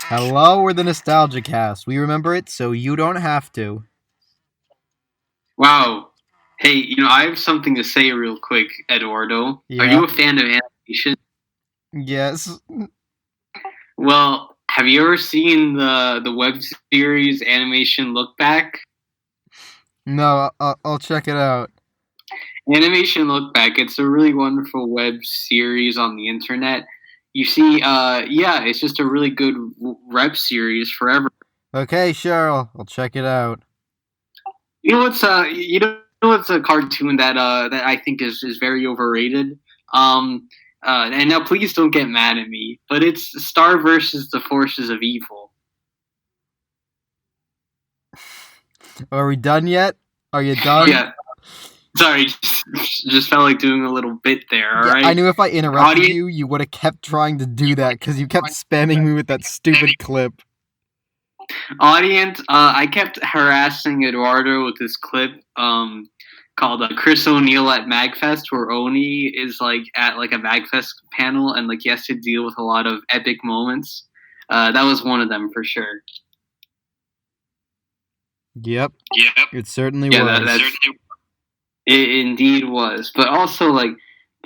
Hello, we're the Nostalgia Cast. We remember it, so you don't have to. Wow. Hey, I have something to say real quick, Eduardo. Are Yeah. you a fan of animation? Yes. Well, have you ever seen the web series Animation Look Back? No, I'll check it out. Animation Look Back, it's a really wonderful web series on the internet. You see, yeah, it's just a really good rep series forever. Okay, sure, I'll check it out. You know what's a cartoon that I think is very overrated. And now please don't get mad at me, but it's Star versus the Forces of Evil. Are we done yet? Are you done? Yeah, sorry, just felt like doing a little bit there. All Yeah, right, I knew if I interrupted audience, you would have kept trying to do that because you kept spamming me with that stupid clip. audience. I kept harassing Eduardo with this clip. Called Chris O'Neill at MagFest, where Oni is like at like a MagFest panel and like he has to deal with a lot of epic moments. That was one of them for sure. Yep, it certainly Yeah, was. it indeed was. But also like,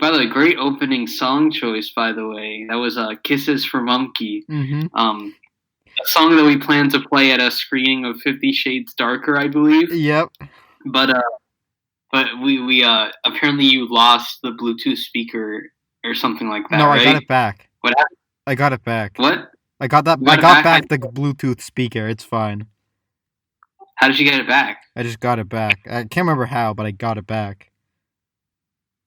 by the way, great opening song choice. By the way, that was "Kisses for Monkey." Mm-hmm. A song that we plan to play at a screening of 50 Shades Darker, I believe. Yep. But we apparently you lost the Bluetooth speaker or something like that. No, right? I got it back. What happened? I got it back. What? I got that. I got back the Bluetooth speaker. It's fine. How did you get it back? I just got it back. I can't remember how, but I got it back.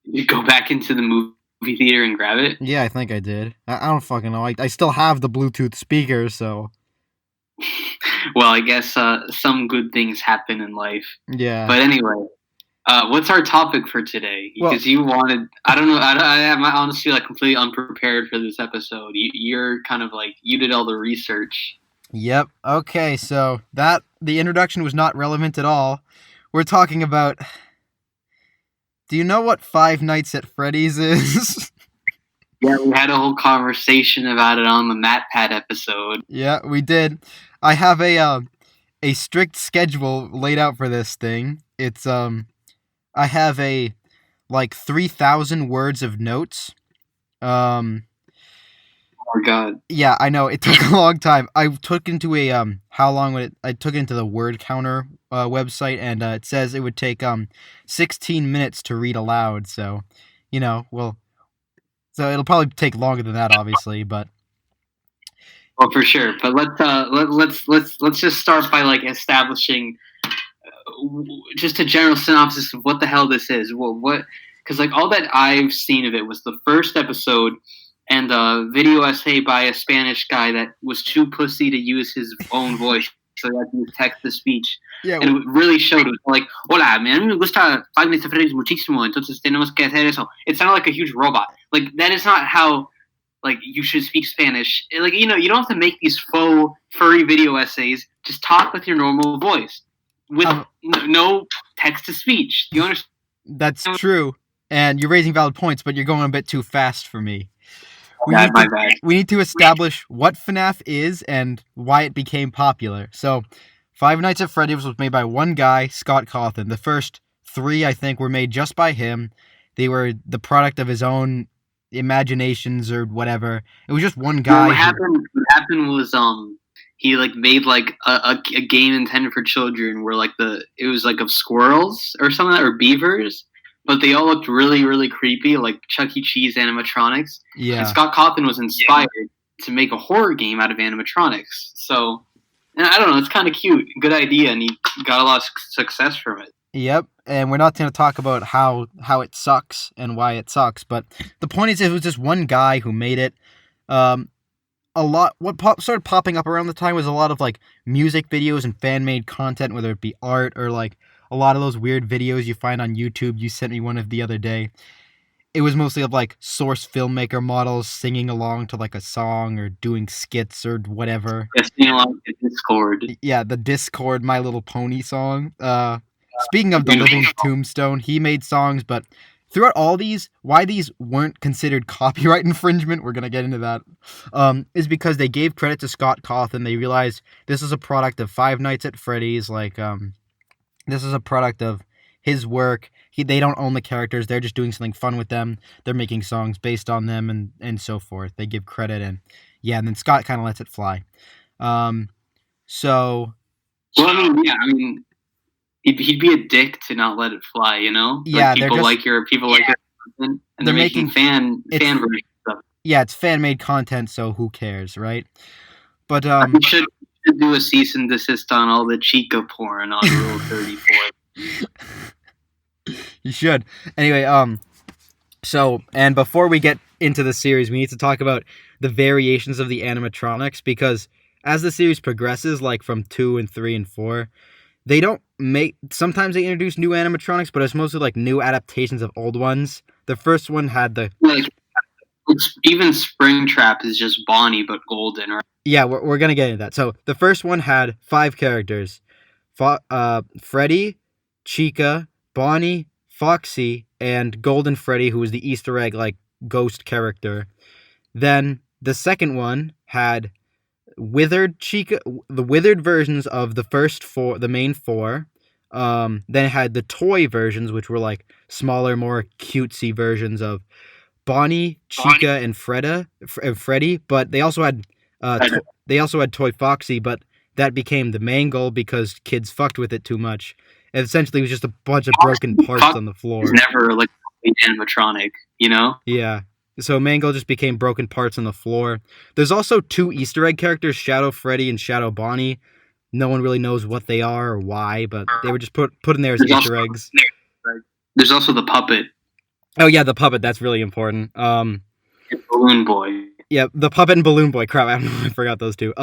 You go back into the movie theater and grab it? Yeah, I think I did. I don't fucking know. I still have the Bluetooth speaker, so. Well, I guess some good things happen in life. Yeah. But anyway, what's our topic for today? Because you wanted, I don't know, I'm honestly like completely unprepared for this episode. You're kind of like, you did all the research. Yep. Okay, so the introduction was not relevant at all. We're talking about. Do you know what Five Nights at Freddy's is? Yeah, we had a whole conversation about it on the MatPat episode. Yeah, we did. I have a strict schedule laid out for this thing. It's I have like 3,000 words of notes. Oh my god. Yeah, I know it took a long time. I took into a how long would it? I took it into the word counter website, and it says it would take 16 minutes to read aloud. So, so it'll probably take longer than that, obviously, but. Well, for sure. But let's just start by like establishing just a general synopsis of what the hell this is. What? Because like all that I've seen of it was the first episode and a video essay by a Spanish guy that was too pussy to use his own voice, so he had to use text to speech. Yeah, and it really showed. It was like, hola, a mí me gusta Five Nights at Freddy's muchísimo, entonces tenemos que hacer eso. It sounded like a huge robot. Like that is not how like you should speak Spanish. Like you don't have to make these faux furry video essays. Just talk with your normal voice with no text to speech. Do you understand? That's true, and you're raising valid points, but you're going a bit too fast for me. My bad. We need to establish what FNAF is and why it became popular. So, Five Nights at Freddy's was made by one guy, Scott Cawthon. The first 3, I think, were made just by him. They were the product of his own imaginations or whatever. It was just one guy. What happened was he like made like a game intended for children where like it was like of squirrels or something or beavers. But they all looked really, really creepy, like Chuck E. Cheese animatronics. Yeah. And Scott Cawthon was inspired to make a horror game out of animatronics. So, and I don't know, it's kind of cute. Good idea, and he got a lot of success from it. Yep, and we're not going to talk about how it sucks and why it sucks, but the point is it was just one guy who made it. What started popping up around the time was a lot of, like, music videos and fan-made content, whether it be art or, like, a lot of those weird videos you find on YouTube. You sent me one of the other day. It was mostly of like source filmmaker models singing along to like a song or doing skits or whatever. Yeah, singing along to Discord. Yeah, the Discord My Little Pony song. Speaking of the Living Tombstone, he made songs, but throughout all these, why these weren't considered copyright infringement, we're going to get into that, is because they gave credit to Scott Cawthon. They realized this is a product of Five Nights at Freddy's, this is a product of his work. They don't own the characters. They're just doing something fun with them. They're making songs based on them and so forth. They give credit and then Scott kind of lets it fly. So... Well, I mean, he'd be a dick to not let it fly, you know? Yeah, like, people like your content, and they're making fan versions of it. Yeah, it's fan-made content, so who cares, right? But we should do a cease and desist on all the Chica porn on Rule 34. You should. Anyway, so, and before we get into the series, we need to talk about the variations of the animatronics, because as the series progresses, like from 2 and 3 and 4, they don't make... Sometimes they introduce new animatronics, but it's mostly like new adaptations of old ones. The first one had the... even Springtrap is just Bonnie, but golden, right? Yeah, we're going to get into that. So, the first one had 5 characters. Freddy, Chica, Bonnie, Foxy, and Golden Freddy, who was the Easter egg, like, ghost character. Then, the second one had withered Chica, the withered versions of the first 4, the main 4. Then it had the toy versions, which were, like, smaller, more cutesy versions of Bonnie, Chica, and Freddy, but they also had Toy Foxy, but that became the mangle because kids fucked with it too much. And essentially, it was just a bunch of broken parts on the floor. It's never like animatronic, you know? Yeah. So Mangle just became broken parts on the floor. There's also 2 Easter egg characters, Shadow Freddy and Shadow Bonnie. No one really knows what they are or why, but they were just put in there as Easter eggs. There's also the puppet. Oh yeah, the puppet. That's really important. Balloon Boy. Yeah, the puppet and Balloon Boy. Crap, I forgot those 2.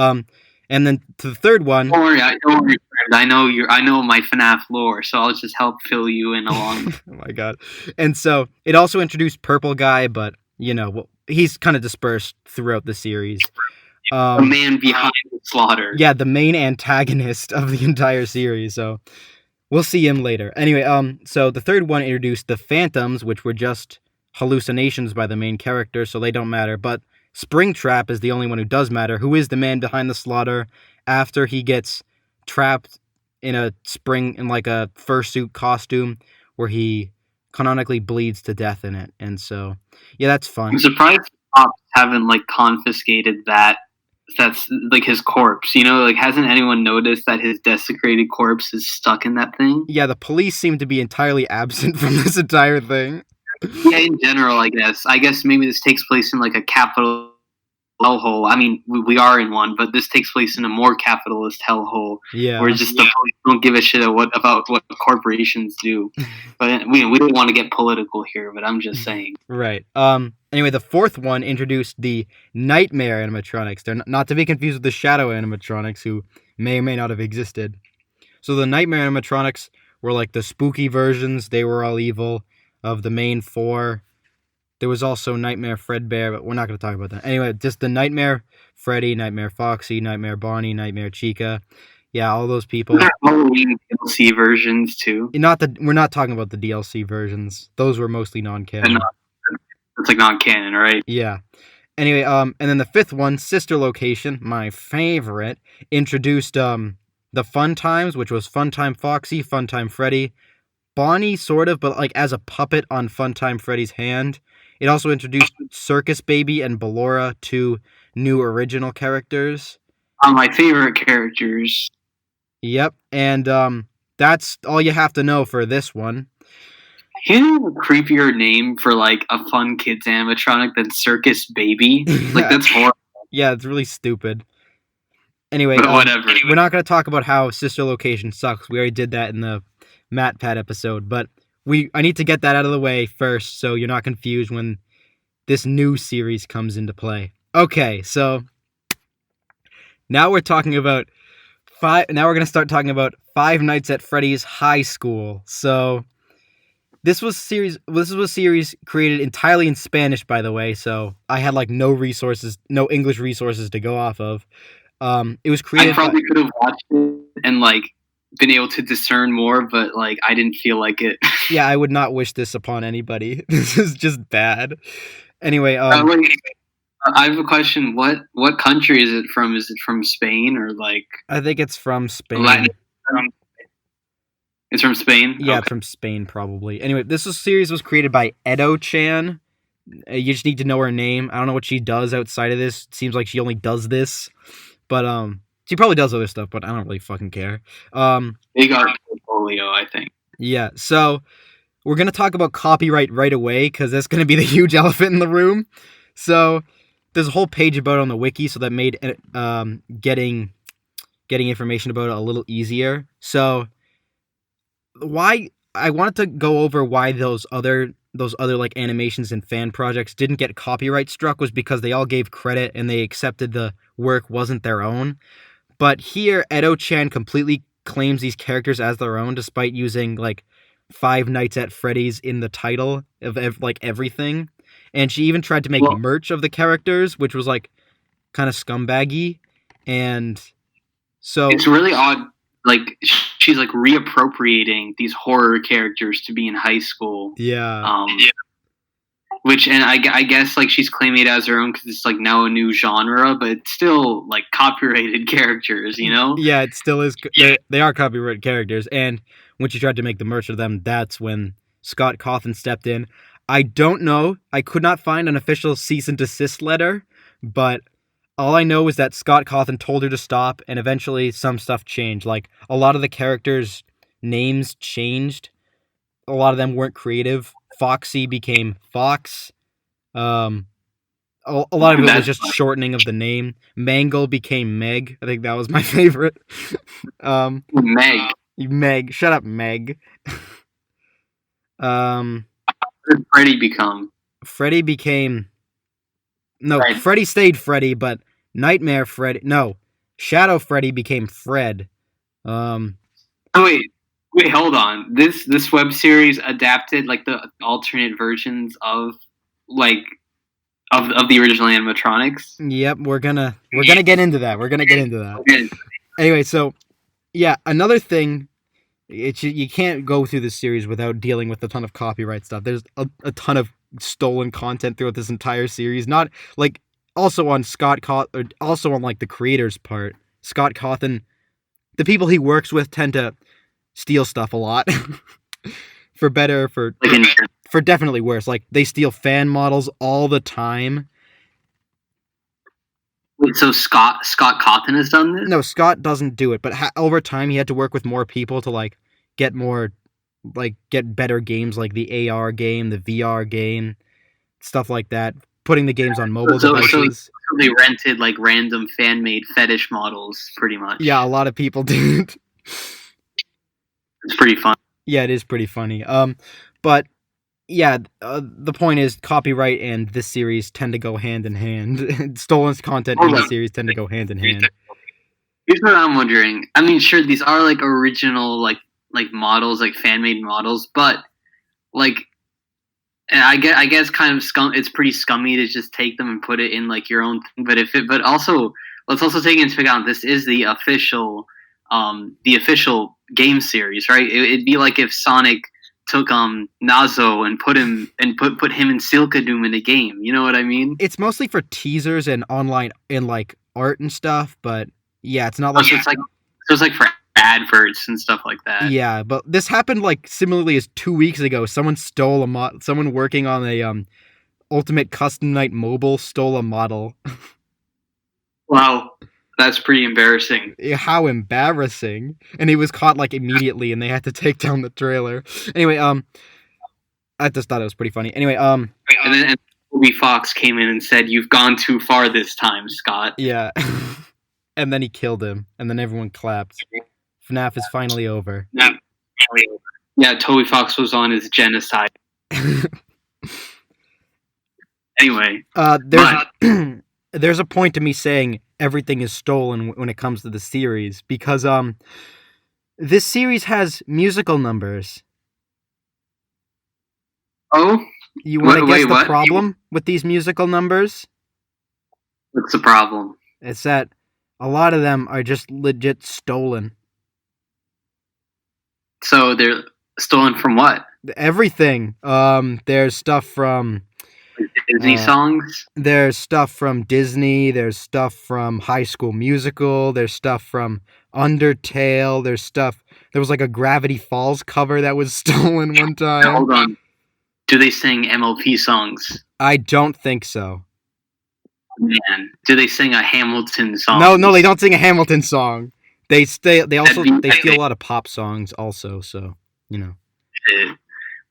And then to the third one. Don't worry, I know my FNAF lore, so I'll just help fill you in along. Oh my god! And so it also introduced Purple Guy, but he's kind of dispersed throughout the series. The man behind the slaughter. Yeah, the main antagonist of the entire series. So we'll see him later. Anyway, so the third one introduced the Phantoms, which were just hallucinations by the main character, so they don't matter. But Springtrap is the only one who does matter, who is the man behind the slaughter after he gets trapped in a fursuit costume where he canonically bleeds to death in it. And so, yeah, that's fun. I'm surprised cops haven't, confiscated that. That's, his corpse, hasn't anyone noticed that his desecrated corpse is stuck in that thing? Yeah, the police seem to be entirely absent from this entire thing. Yeah, in general, I guess. I guess maybe this takes place in, a capital hellhole. I mean, we are in one, but this takes place in a more capitalist hellhole. Yeah. Where just the police don't give a shit about what corporations do. But we don't want to get political here, but I'm just saying. Right. Anyway, the fourth one introduced the Nightmare animatronics. They're not to be confused with the Shadow animatronics, who may or may not have existed. So the Nightmare animatronics were the spooky versions. They were all evil of the main 4. There was also Nightmare Fredbear, but we're not going to talk about that. Anyway, just the Nightmare Freddy, Nightmare Foxy, Nightmare Bonnie, Nightmare Chica. Yeah, all those people. Halloween DLC versions, too. We're not talking about the DLC versions. Those were mostly non-canon. It's non-canon, right? Yeah. Anyway, and then the fifth one, Sister Location, my favorite, introduced the Fun Times, which was Funtime Foxy, Funtime Freddy, Bonnie, sort of, but as a puppet on Funtime Freddy's hand. It also introduced Circus Baby and Ballora, 2 new original characters. My favorite characters. Yep, and that's all you have to know for this one. You have a creepier name for a fun kids animatronic than Circus Baby? That's horrible. Yeah, it's really stupid. Anyway, whatever. We're not going to talk about how Sister Location sucks. We already did that in the MatPat episode, but I need to get that out of the way first, so you're not confused when this new series comes into play. Okay, so now we're talking about now we're going to start talking about Five Nights at Freddy's High School. So this was a series created entirely in Spanish, by the way, so I had no English resources to go off of. It was created. I probably could have watched it and been able to discern more, but like I didn't feel like it. Yeah, I would not wish this upon anybody. This is just bad. Anyway, Wait, I have a question. What country is it from? Is it from Spain or like I think it's from Spain. Latin? It's from Spain. Yeah, Okay. it's from Spain probably. Anyway, series was created by Edo-chan. You just need to know her name. I don't know what she does outside of this. It seems like she only does this, but she probably does other stuff. But I don't really fucking care. Big art portfolio, I think. Yeah, so we're gonna talk about copyright right away because that's gonna be the huge elephant in the room. So there's a whole page about it on the wiki, so that made getting information about it a little easier. So why I wanted to go over why those other like animations and fan projects didn't get copyright struck was because they all gave credit and they accepted the work wasn't their own. But here, Edo-chan completely claims these characters as their own, despite using like Five Nights at Freddy's in the title of like everything. And she even tried to make merch of the characters, which was like kind of scumbaggy. And so it's really odd. Like she's like reappropriating these horror characters to be in high school. Yeah. Which, and I guess like she's claiming it as her own because it's like now a new genre, but it's still like copyrighted characters, you know? Yeah, it still is. They are copyrighted characters. And when she tried to make the merch of them, that's when Scott Cawthon stepped in. I don't know. I could not find an official cease and desist letter, but all I know is that Scott Cawthon told her to stop, and eventually some stuff changed. Like, a lot of the characters' names changed. A lot of them weren't creative. Foxy became Fox. A lot of it was just shortening of the name. Mangle became Meg. I think that was my favorite. Meg. Shut up, Meg. What did Freddy become? Freddy became... No, Fred. Freddy stayed Freddy, but Nightmare Freddy... No, Shadow Freddy became Fred. Oh, wait, hold on. This web series adapted like the alternate versions of like of the original animatronics. Yep, we're gonna get into that. Okay. Anyway, so yeah, another thing, you can't go through this series without dealing with a ton of copyright stuff. There's a ton of stolen content throughout this entire series. Not like also on also on like the creator's part. Scott Cawthon, the people he works with tend to steal stuff a lot. For better, for definitely worse. Like, they steal fan models all the time. Wait, so Scott Cawthon has done this? No, Scott doesn't do it, but over time he had to work with more people to like get better games, like the AR game, the VR game, stuff like that. Putting the games on mobile devices. So they rented like random fan-made fetish models, pretty much. Yeah, a lot of people did. It's pretty fun. Yeah, it is pretty funny. But yeah, the point is copyright and this series tend to go hand in hand. Stolen content in the series tend to go hand in hand. Here's what I'm wondering. I mean, sure, these are like original like models, like fan-made models, but like, and I guess kind of it's pretty scummy to just take them and put it in like your own thing. But also let's also take into account this is the official game series, right? It'd be like if Sonic took Nazo and put him in Silkadoom in the game. You know what I mean? It's mostly for teasers and online and like art and stuff, but yeah, it's not like it's like for adverts and stuff like that. Yeah, but this happened like similarly as 2 weeks ago. Someone stole someone working on a Ultimate Custom Night mobile stole a model. Wow. That's pretty embarrassing. How embarrassing. And he was caught like immediately and they had to take down the trailer. Anyway, I just thought it was pretty funny. Anyway, and then Toby Fox came in and said, "You've gone too far this time, Scott." Yeah. And then he killed him and then everyone clapped. FNAF is finally over. Yeah, Toby Fox was on his genocide. Anyway, there's a point to me saying everything is stolen when it comes to the series because this series has musical numbers. Oh, you want to guess the problem with these musical numbers? What's the problem? It's that a lot of them are just legit stolen. So they're stolen from what? Everything. There's stuff from Disney songs? There's stuff from Disney. There's stuff from High School Musical. There's stuff from Undertale. There was like a Gravity Falls cover that was stolen one time. Hold on. Do they sing MLP songs? I don't think so. Man, do they sing a Hamilton song? No, they don't sing a Hamilton song. They steal a lot of pop songs also, so, you know.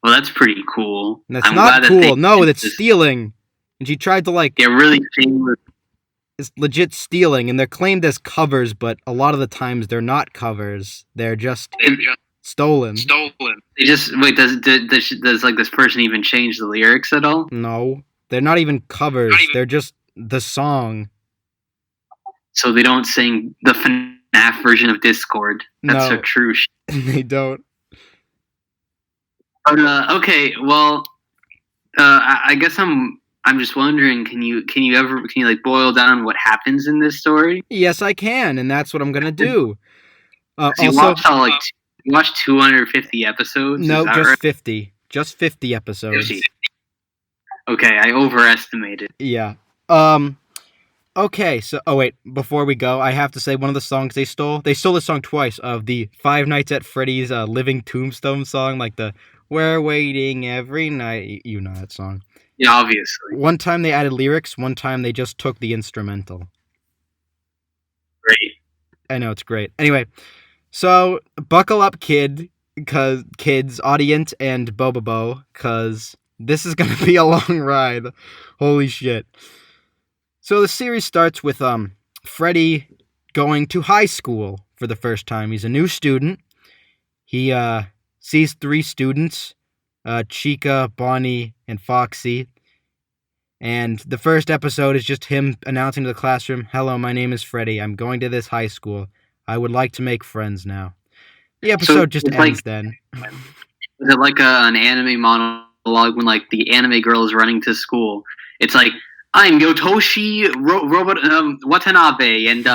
Well, that's pretty cool. That's not cool. No, that's stealing. And she tried to, like... They're really famous. It's legit stealing, and they're claimed as covers, but a lot of the times they're not covers. They're just stolen. They just... Wait, does like, this person even change the lyrics at all? No. They're not even covers. They're just the song. So they don't sing the FNAF version of Discord. That's so true. They don't. But, okay, well, I guess I'm just wondering, can you like boil down what happens in this story? Yes, I can, and that's what I'm gonna do. You watched 250 episodes? No, just 50. Just 50 episodes. 50. Okay, I overestimated. Yeah. Okay, so... Oh, wait. Before we go, I have to say one of the songs they stole this song twice, of the Five Nights at Freddy's Living Tombstone song, like the We're Waiting Every Night. You know that song. Yeah, obviously. One time they added lyrics, one time they just took the instrumental. Great. I know, it's great. Anyway, so buckle up, kids, audience, and Bobobo, because this is going to be a long ride. Holy shit. So the series starts with Freddy going to high school for the first time. He's a new student. He sees 3 students, Chica, Bonnie, and Foxy. And the first episode is just him announcing to the classroom, "Hello, my name is Freddy. I'm going to this high school. I would like to make friends now." The episode just ends then. Is it like an anime monologue when like the anime girl is running to school? It's like, "I'm Yotoshi Watanabe, and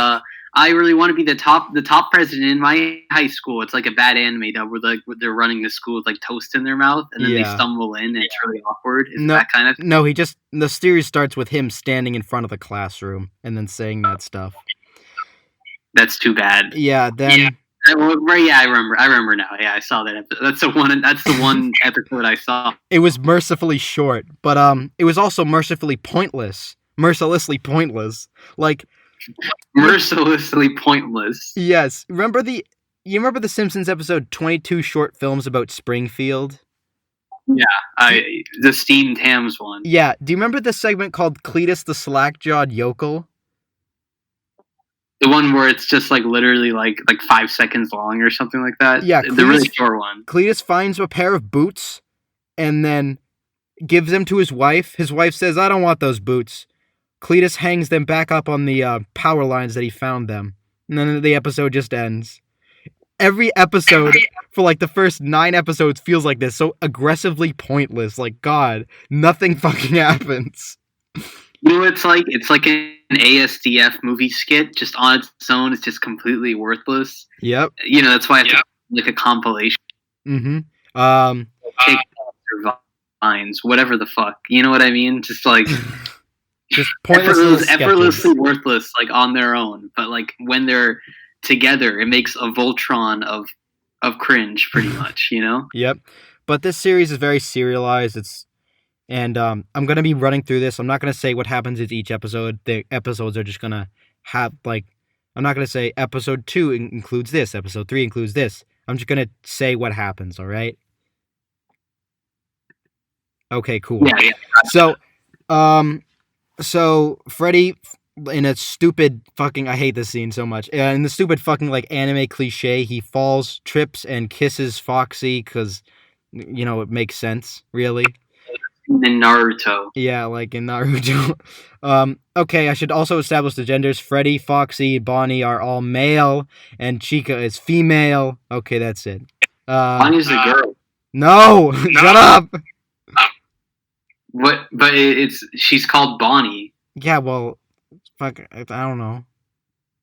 I really want to be the top president in my high school." It's like a bad anime that where they're running the school with like toast in their mouth, and then they stumble in, and it's really awkward. Is that kind of thing? No, the series starts with him standing in front of the classroom and then saying that stuff. That's too bad. Yeah, then. Yeah. I remember now. Yeah, I saw that episode. That's the one episode I saw. It was mercifully short, but it was also mercifully pointless. Mercilessly pointless. Like, mercilessly pointless. Yes. You remember the Simpsons episode 22 short films about Springfield? Yeah, the steamed hams one. Yeah. Do you remember the segment called Cletus the Slack-Jawed Yokel? The one where it's just like literally like 5 seconds long or something like that? Yeah, the really short one. Cletus finds a pair of boots and then gives them to his wife. His wife says, "I don't want those boots." Cletus hangs them back up on the power lines that he found them. And then the episode just ends. Every episode for like the first 9 episodes feels like this, so aggressively pointless. Like, God, nothing fucking happens. You know, it's like an ASDF movie skit just on its own. It's just completely worthless. Yep. You know, that's why it's like a compilation. Mm-hmm. Vines, whatever the fuck. You know what I mean? Just like just pointless, effortlessly worthless, like on their own. But like when they're together, it makes a Voltron of cringe, pretty much. You know? Yep. But this series is very serialized. And I'm going to be running through this. I'm not going to say what happens in each episode. The episodes are just going to have, like... I'm not going to say episode 2 includes this, episode 3 includes this. I'm just going to say what happens, all right? Okay, cool. Yeah. So Freddy, in a stupid fucking... I hate this scene so much. In the stupid fucking, like, anime cliche, he falls, trips, and kisses Foxy because, you know, it makes sense, really. In Naruto. Yeah, like in Naruto. Okay, I should also establish the genders. Freddy, Foxy, Bonnie are all male, and Chica is female. Okay, that's it. Bonnie's a girl. No! Shut up! What? But she's called Bonnie. Yeah, well, fuck, I don't know.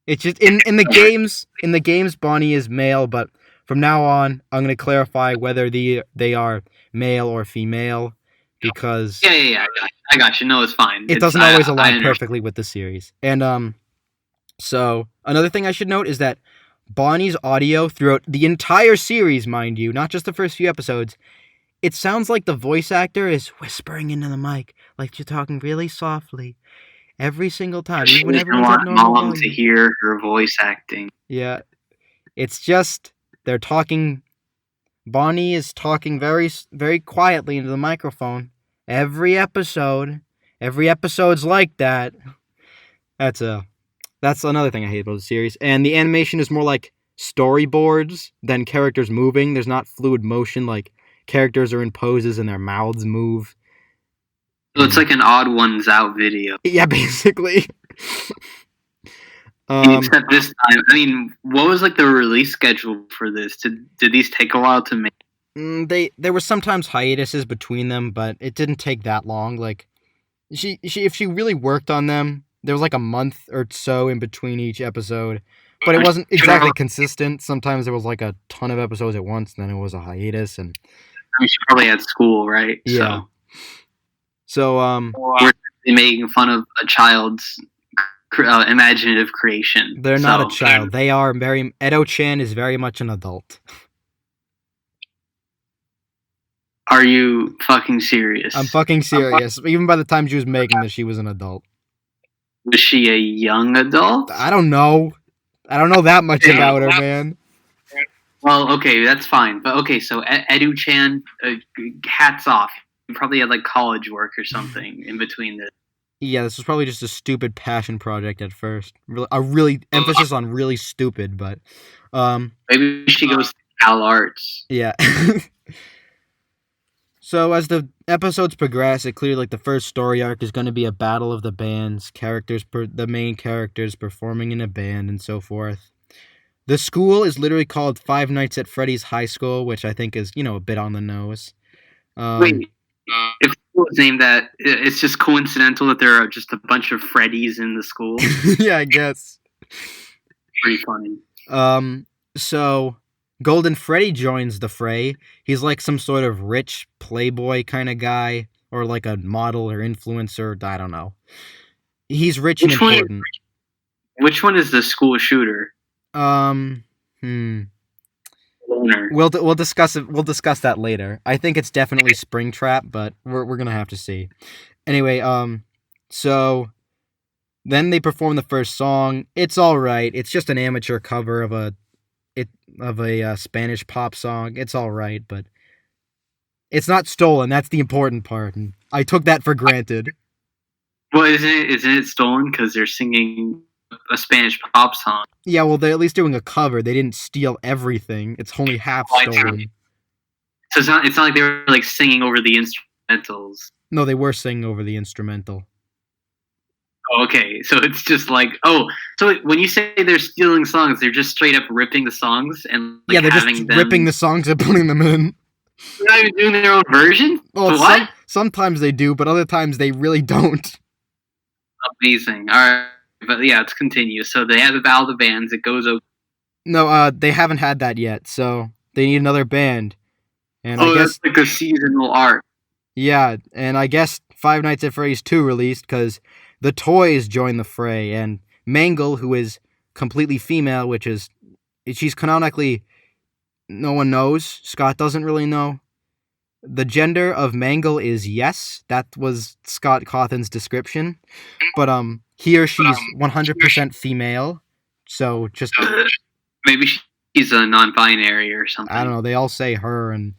It's just in the games. In the games, Bonnie is male, but from now on, I'm going to clarify whether they are male or female because Yeah. I got you. No, it's fine. it doesn't always align perfectly with the series. And so another thing I should note is that Bonnie's audio throughout the entire series, mind you, not just the first few episodes, it sounds like the voice actor is whispering into the mic, like you're talking really softly every single time. She Even when doesn't everyone's at want normal Mom volume. to hear her voice acting. Yeah, it's just they're talking. Bonnie is talking very, very quietly into the microphone. Every episode's like that. That's another thing I hate about the series. And the animation is more like storyboards than characters moving. There's not fluid motion like characters are in poses and their mouths move. So it's like an Odd Ones Out video. Yeah, basically. Except this time, I mean, what was like the release schedule for this? Did these take a while to make? There were sometimes hiatuses between them, but it didn't take that long. Like, if she really worked on them, there was like a month or so in between each episode, but it wasn't exactly consistent. Sometimes there was like a ton of episodes at once, and then it was a hiatus, and I mean, she probably had school, right? Yeah. So we're making fun of a child's imaginative creation. They're not a child. They are very. Edo-chan is very much an adult. Are you fucking serious? I'm fucking serious. Even by the time she was making this, she was an adult. Was she a young adult? I don't know. I don't know that much about her, man. Well, okay, that's fine. But okay, so Edu-chan, hats off. You probably had like college work or something in between this. Yeah, this was probably just a stupid passion project at first. Really emphasis on really stupid, but maybe she goes to Cal Arts. Yeah. So as the episodes progress, it clearly like the first story arc is going to be a battle of the bands, the main characters performing in a band and so forth. The school is literally called Five Nights at Freddy's High School, which I think is, a bit on the nose. Wait, if the school is named that, it's just coincidental that there are just a bunch of Freddys in the school? Yeah, I guess. Pretty funny. So Golden Freddy joins the fray. He's like some sort of rich playboy kind of guy, or like a model or influencer. I don't know. He's rich and important. Which one is the school shooter? We'll discuss it. We'll discuss that later. I think it's definitely Springtrap, but we're gonna have to see. Anyway, so then they perform the first song. It's all right. It's just an amateur cover of a Spanish pop song. It's all right, but it's not stolen. That's the important part, and I took that for granted. Well, isn't it stolen because they're singing a Spanish pop song? Yeah, well, they're at least doing a cover. They didn't steal everything. It's only half stolen. So it's not like they were like singing over the instrumentals. No, they were singing over the instrumental. Okay, so it's just like, so when you say they're stealing songs, they're just straight up ripping the songs and like, they're just ripping the songs and putting them in. They're not even doing their own version? Well, what? Sometimes they do, but other times they really don't. Amazing. All right, but yeah, let's continue. So they have the Battle of the Bands. It goes over. No, they haven't had that yet, so they need another band. And I guess that's like a seasonal arc. Yeah, and I guess Five Nights at Freddy's 2 released because the toys join the fray, and Mangle, who is completely female, she's canonically, no one knows. Scott doesn't really know. The gender of Mangle is yes. That was Scott Cawthon's description. But here she's 100% female. So just maybe she's a non-binary or something. I don't know. They all say her, and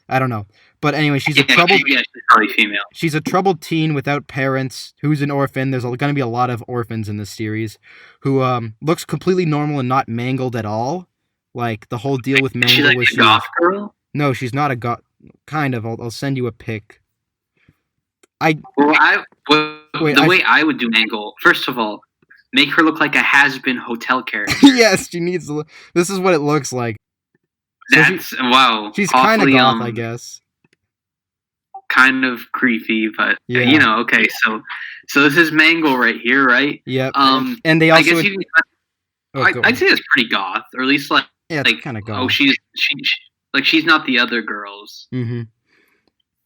I don't know. But anyway, she's a troubled. Yeah, she's probably female. She's a troubled teen without parents who's an orphan. There's going to be a lot of orphans in this series, who looks completely normal and not mangled at all. Like the whole deal with Mangle was she's a goth girl. No, she's not a goth. Kind of. I'll send you a pic. The way I would do Mangle, first of all, make her look like a has-been hotel character. Yes, she needs. This is what it looks like. Wow. She's kind of goth, I guess. Kind of creepy, but yeah. Okay. So this is Mangle right here, right? Yep. And they also. I'd say it's pretty goth, or at least like Yeah, it's kind of gone. She's not the other girls. Mm-hmm.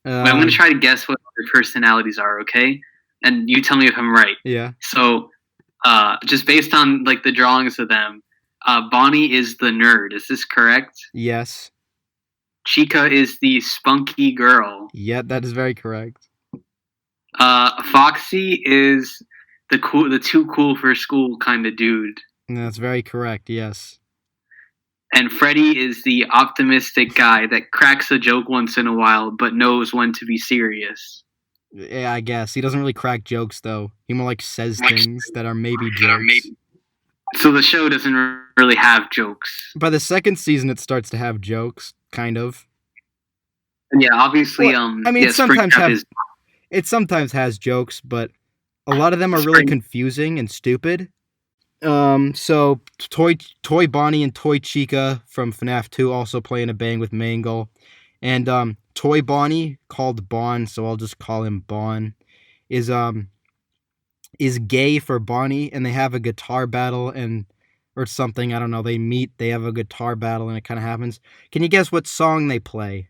Wait, I'm gonna try to guess what their personalities are, okay? And you tell me if I'm right. Yeah. So, just based on like the drawings of them, Bonnie is the nerd. Is this correct? Yes. Chica is the spunky girl. Yeah, that is very correct. Foxy is the too cool for school kind of dude. That's very correct. Yes. And Freddy is the optimistic guy that cracks a joke once in a while, but knows when to be serious. Yeah, I guess he doesn't really crack jokes though. He more like says things that are maybe jokes. So the show doesn't really have jokes. By the second season, it starts to have jokes, kind of. And yeah, obviously. Well, I mean, it sometimes has jokes, but a lot of them are really confusing and stupid. So Toy Bonnie and Toy Chica from FNAF 2 also play in a band with Mangle, and Toy Bonnie, called Bon, so I'll just call him Bon, is gay for Bonnie, and they have a guitar battle or something. I don't know. They meet, they have a guitar battle, and it kind of happens. Can you guess what song they play?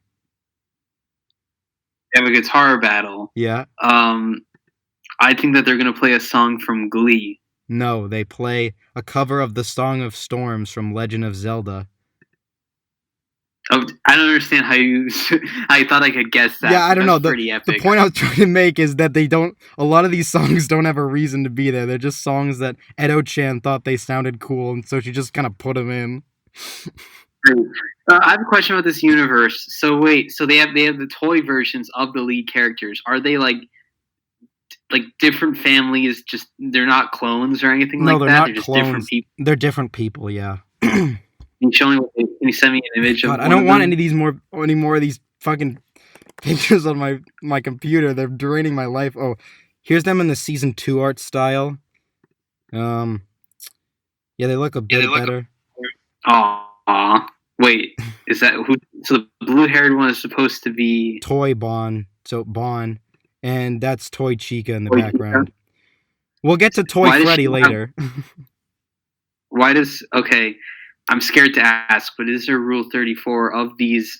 They have a guitar battle. Yeah. I think that they're gonna play a song from Glee. No, they play a cover of the Song of Storms from Legend of Zelda. Oh, I don't understand how you thought I could guess that. Yeah, I don't know. Pretty epic. The point I was trying to make is that a lot of these songs don't have a reason to be there. They're just songs that Edo-chan thought they sounded cool, and so she just kind of put them in. I have a question about this universe. So wait, they have the toy versions of the lead characters. Are they like different families? Just they're not clones or anything like that. No, they're not just clones. Different people. They're different people. Yeah. Can you send me an image God, of I don't want any more of these fucking pictures on my computer. They're draining my life. Oh, here's them in the season 2 art style. Yeah, they look a bit better. Aww. Wait, is that who? So the blue-haired one is supposed to be Toy Bon. So Bon, and that's Toy Chica in the background. Chica? We'll get to Toy Freddy later. Okay, I'm scared to ask, but is there Rule 34 of these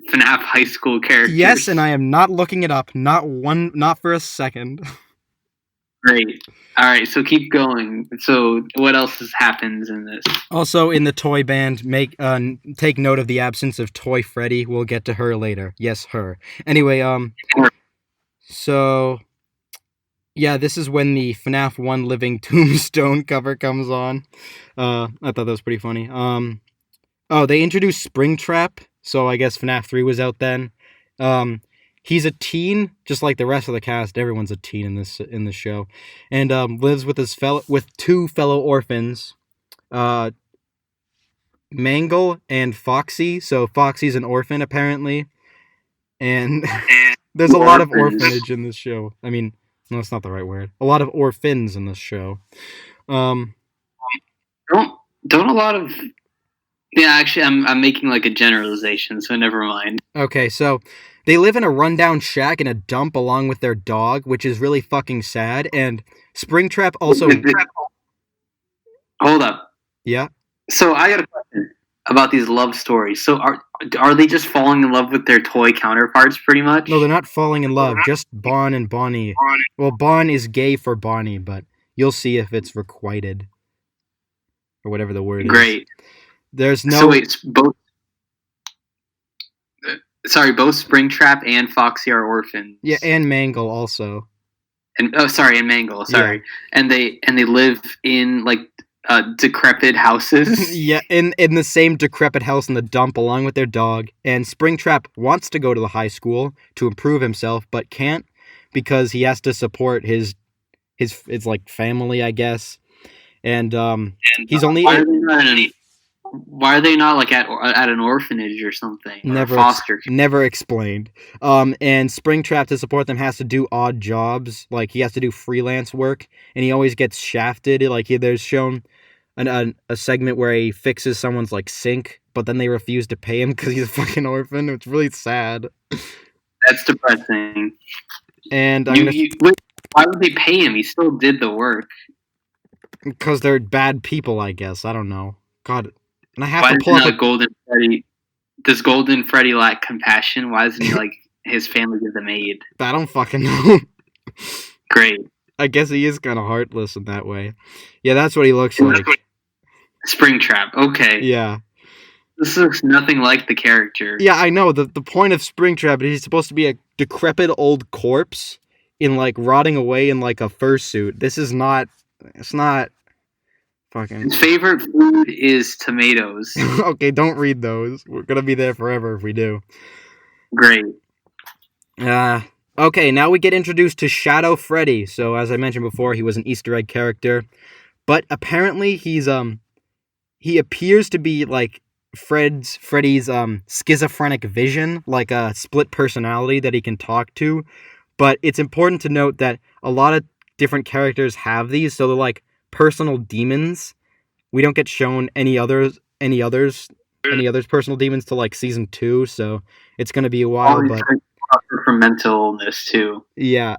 FNAF high school characters? Yes, and I am not looking it up. Not for a second. Great. All right, so keep going. So what else happens in this? Also, in the toy band, take note of the absence of Toy Freddy. We'll get to her later. Yes, her. Anyway, so yeah, this is when the FNAF 1 Living Tombstone cover comes on. I thought that was pretty funny. They introduced Springtrap, so I guess FNAF 3 was out then. He's a teen, just like the rest of the cast. Everyone's a teen in this show, and lives with two fellow orphans, Mangle and Foxy. So Foxy's an orphan apparently, and there's a lot of orphanage in this show. I mean, no, that's not the right word. A lot of orphans in this show. Don't a lot of. Yeah, actually, I'm making like a generalization, so never mind. Okay, so they live in a rundown shack in a dump along with their dog, which is really fucking sad. And Springtrap also. Hold up. Yeah. So I got a question about these love stories. So are they just falling in love with their toy counterparts, pretty much? No, they're not falling in love. Just Bon and Bonnie. Well, Bon is gay for Bonnie, but you'll see if it's requited or whatever the word is. Great. There's no. So wait, both Springtrap and Foxy are orphans. Yeah, and Mangle also. And Mangle. Sorry, yeah. And they live in like decrepit houses. Yeah, in the same decrepit house in the dump, along with their dog. And Springtrap wants to go to the high school to improve himself, but can't because he has to support his like family, I guess. And he's only. Why are they not like at an orphanage or something? Never explained. And Springtrap, to support them, has to do odd jobs. Like he has to do freelance work, and he always gets shafted. Like there's shown a segment where he fixes someone's like sink, but then they refuse to pay him because he's a fucking orphan. It's really sad. That's depressing. And why would they pay him? He still did the work. Because they're bad people, I guess. I don't know. God. And I have Why to does pull up not Golden Freddy? Does Golden Freddy lack compassion? Why doesn't he like his family give them aid? I don't fucking know. Great. I guess he is kind of heartless in that way. Yeah, that's what he looks like. Springtrap. Okay. Yeah. This looks nothing like the character. Yeah, I know. The point of Springtrap is he's supposed to be a decrepit old corpse in like rotting away in like a fursuit. This is not. It's not. Fucking. His favorite food is tomatoes. Okay, don't read those. We're gonna be there forever if we do. Great. Okay, now we get introduced to Shadow Freddy. So as I mentioned before, he was an Easter egg character, but apparently he appears to be like Freddy's schizophrenic vision, like a split personality that he can talk to. But it's important to note that a lot of different characters have these, so they're like personal demons. We don't get shown any others personal demons till like season 2, so it's gonna be a while. But for mental illness too. Yeah.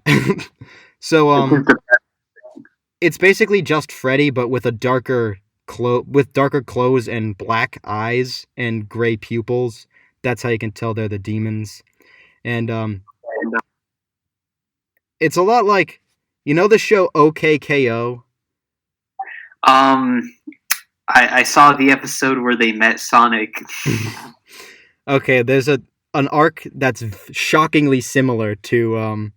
So it's basically just Freddy, but with a darker clothes and black eyes and gray pupils. That's how you can tell they're the demons. And it's a lot like, you know the show OKKO? I saw the episode where they met Sonic. Okay, there's an arc that's shockingly similar to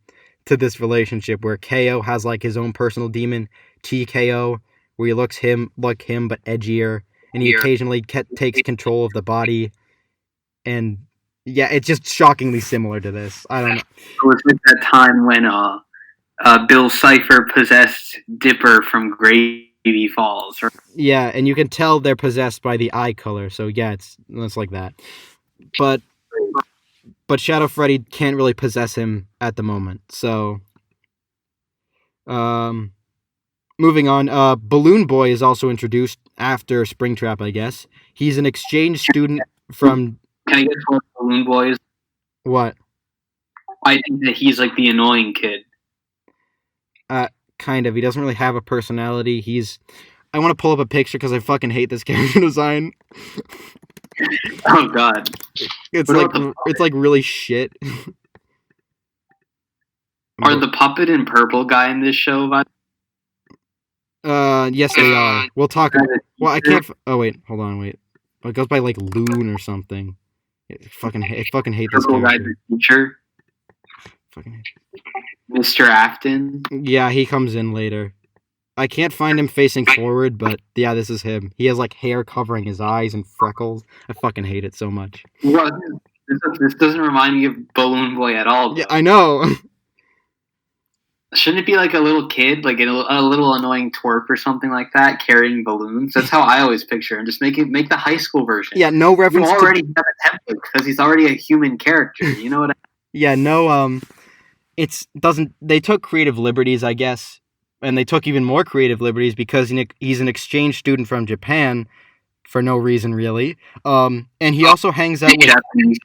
this relationship where KO has like his own personal demon, TKO, where he looks like him but edgier, and he occasionally takes control of the body. And yeah, it's just shockingly similar to this. I don't know. It was at that time when Bill Cipher possessed Dipper from Gravy Falls. Right? Yeah, and you can tell they're possessed by the eye color. So yeah, it's like that. But Shadow Freddy can't really possess him at the moment. So moving on, Balloon Boy is also introduced after Springtrap, I guess. He's an exchange student from... Can I guess what Balloon Boy is? What? I think that he's like the annoying kid. Kind of. He doesn't really have a personality. I want to pull up a picture because I fucking hate this character design. Oh god. It's like really shit. Are the puppet and purple guy in this show? Yes they are. We'll talk about... Well, I can't... Oh, wait. Hold on, wait. It goes by, like, Loon or something. I fucking hate this Purple guy, character. the teacher. Fucking... Mr. Afton. Yeah, he comes in later. I can't find him facing forward, but yeah, this is him. He has, like, hair covering his eyes and freckles. I fucking hate it so much. Well, this doesn't remind me of Balloon Boy at all. Though. Yeah, I know. Shouldn't it be like a little kid, like a little annoying twerp or something like that, carrying balloons? That's how I always picture him. Just make the high school version. Yeah, no reference. You already have a template because he's already a human character. You know what? Yeah, no. They took creative liberties, I guess, and they took even more creative liberties because he's an exchange student from Japan for no reason really. And he also hangs out with.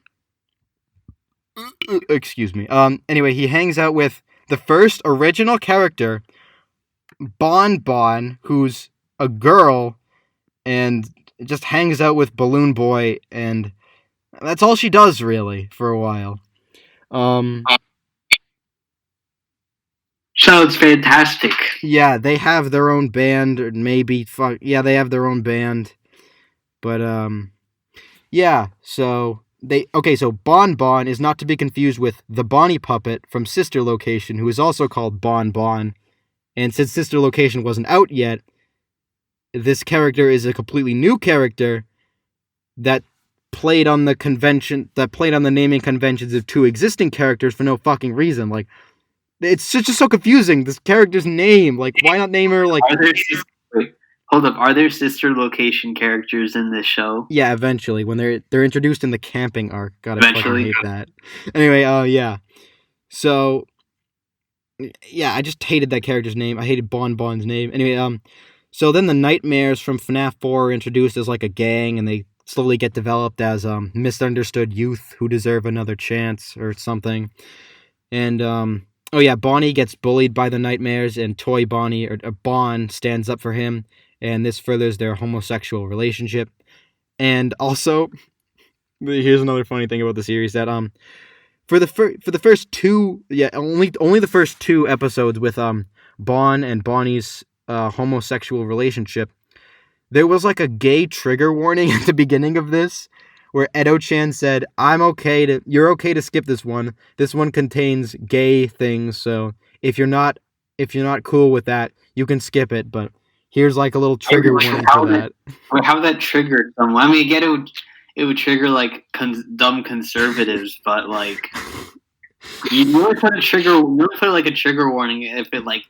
Excuse me. Anyway, he hangs out with the first original character, Bon Bon, who's a girl, and just hangs out with Balloon Boy, and that's all she does, really, for a while. Sounds fantastic. Yeah, they have their own band, or maybe... they have their own band. But, yeah, so... So Bon Bon is not to be confused with the Bonnie puppet from Sister Location, who is also called Bon Bon. And since Sister Location wasn't out yet, this character is a completely new character that played on the naming conventions of two existing characters for no fucking reason. Like, it's just so confusing. This character's name, like, why not name her like? Hold up, are there Sister Location characters in this show? Yeah, eventually, when they're introduced in the camping arc. God, I fucking hate that. Anyway, yeah. So, yeah, I just hated that character's name. I hated Bon Bon's name. Anyway, so then the Nightmares from FNAF 4 are introduced as like a gang, and they slowly get developed as misunderstood youth who deserve another chance or something. And Bonnie gets bullied by the Nightmares, and Toy Bonnie or Bon stands up for him. And this furthers their homosexual relationship. And also, here's another funny thing about the series that for the first two, only the first two episodes with Bon and Bonnie's homosexual relationship, there was like a gay trigger warning at the beginning of this, where Edo-chan said, you're okay to skip this one. This one contains gay things, so if you're not cool with that, you can skip it, but here's like a little trigger warning for that. How would that trigger someone? I mean, I get it would trigger like dumb conservatives, but like you would put a trigger warning if it like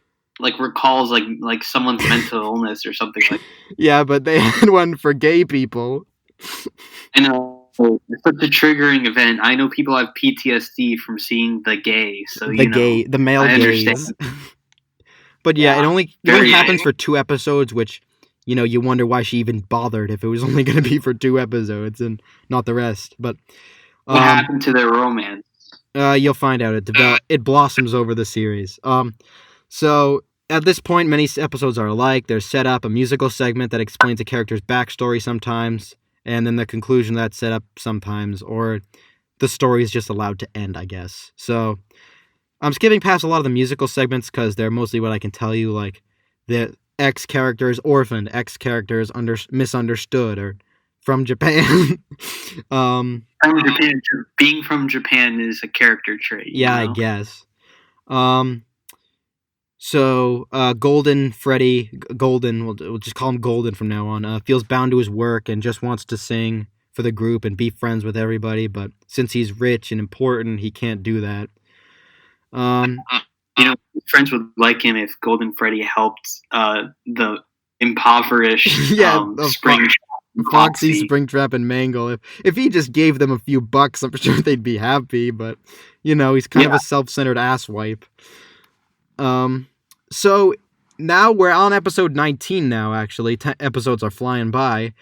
recalls like someone's mental illness or something like. Yeah, but they had one for gay people. I know. It's such a triggering event. I know people have PTSD from seeing the gay, so the male gays. But yeah, it only happens for 2 episodes, which, you wonder why she even bothered if it was only going to be for 2 episodes and not the rest. But what happened to their romance? You'll find out. It blossoms over the series. So at this point, many episodes are alike. There's set up a musical segment that explains a character's backstory sometimes, and then the conclusion that's set up sometimes, or the story is just allowed to end, I guess. So I'm skipping past a lot of the musical segments because they're mostly what I can tell you, like the X characters orphaned, X characters misunderstood, or from Japan. From Japan, being from Japan is a character trait. Yeah, I guess. So Golden Freddy, we'll just call him Golden from now on, feels bound to his work and just wants to sing for the group and be friends with everybody, but since he's rich and important, he can't do that. Friends would like him if Golden Freddy helped the impoverished Springtrap, Foxy, Springtrap, and Mangle. If he just gave them a few bucks, I'm sure they'd be happy, but he's kind of a self-centered asswipe. So now we're on episode 19 now, actually. 10 episodes are flying by.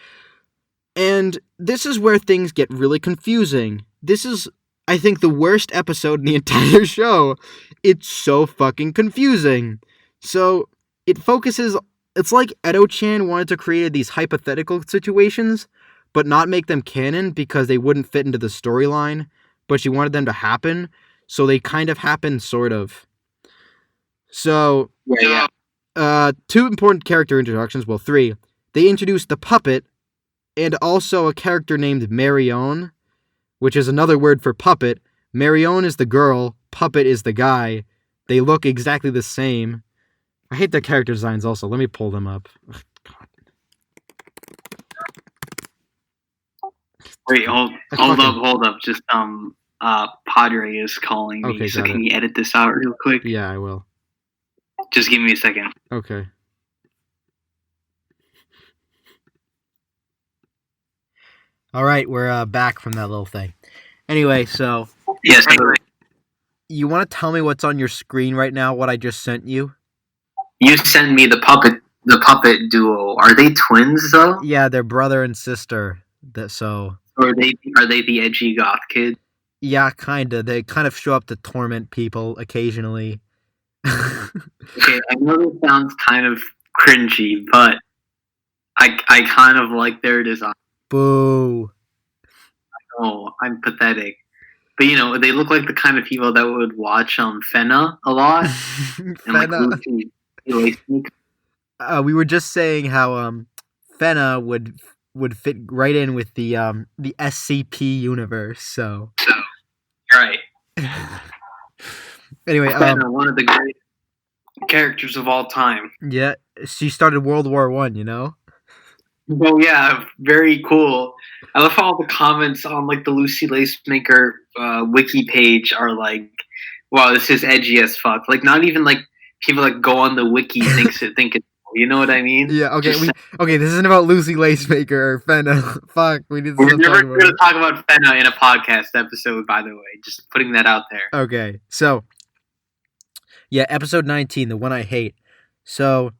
And this is where things get really confusing. This is, I think, the worst episode in the entire show. It's so fucking confusing. So it focuses, it's like Edo-chan wanted to create these hypothetical situations, but not make them canon because they wouldn't fit into the storyline, but she wanted them to happen, so they kind of happen, sort of. So, 2 important character introductions, 3. They introduced the puppet, and also a character named Marion, which is another word for puppet. Marion is the girl, puppet is the guy. They look exactly the same. I hate their character designs also. Let me pull them up. Wait, hold up. Just, Padre is calling me, okay, so can you edit this out real quick? Yeah, I will. Just give me a second. Okay. Alright, we're back from that little thing. Anyway, so... Yes, you want to tell me what's on your screen right now, what I just sent you? You sent me the puppet duo. Are they twins, though? Yeah, they're brother and sister. Or are they the edgy goth kid? Yeah, kinda. They kind of show up to torment people occasionally. Okay, I know this sounds kind of cringy, but I kind of like their design. Boo. Oh, I'm pathetic. But they look like the kind of people that would watch FNAF a lot. FNAF. We were just saying how FNAF would fit right in with the SCP universe. So right. Anyway, one of the great characters of all time. Yeah, she started World War I. Oh yeah, very cool. I love how all the comments on like the Lucy Lacemaker wiki page are like, "Wow, this is edgy as fuck." Like not even like people that go on the wiki think it's. You know what I mean? Yeah. Okay. This isn't about Lucy Lacemaker or FNAF. Fuck. We're never going to talk about FNAF in a podcast episode. By the way, just putting that out there. Okay. So, yeah, episode 19, the one I hate. So,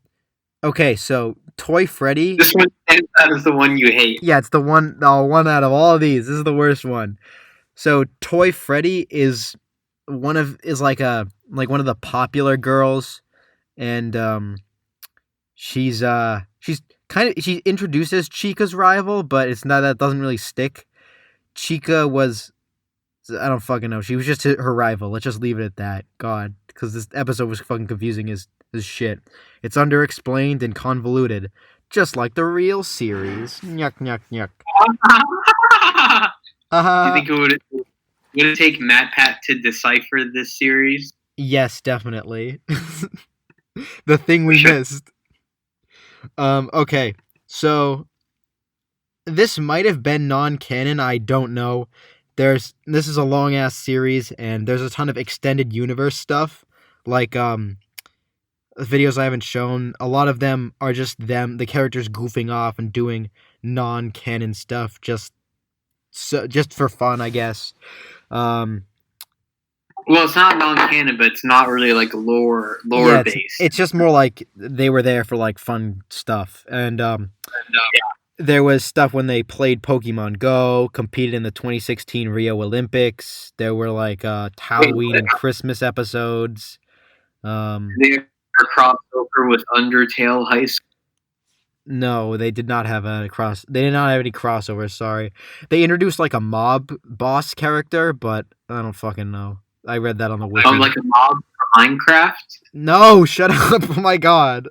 okay. So, Toy Freddy. This one is the one you hate. Yeah, it's the one out of all of these. This is the worst one. So, Toy Freddy is one of the popular girls, and she's she introduces Chica's rival, but it's not that doesn't really stick. Chica was, I don't fucking know. She was just her rival. Let's just leave it at that. God, because this episode was fucking confusing as shit. It's underexplained and convoluted, just like the real series. Nyuk nyuk nyuk. Do you think would it take MatPat to decipher this series? Yes, definitely. The thing we missed. Okay, so this might have been non-canon. I don't know. This is a long ass series, and there's a ton of extended universe stuff, like videos I haven't shown. A lot of them are just the characters goofing off and doing non-canon stuff, just for fun, I guess. Well, it's not non-canon, but it's not really like lore based. It's just more like they were there for like fun stuff, and there was stuff when they played Pokemon Go, competed in the 2016 Rio Olympics. There were like Halloween and Christmas episodes. They were crossover with Undertale High School. No, they did not have They did not have any crossovers. Sorry, they introduced like a mob boss character, but I don't fucking know. I read that on the wiki. Like a mob for Minecraft? No, shut up! Oh my god,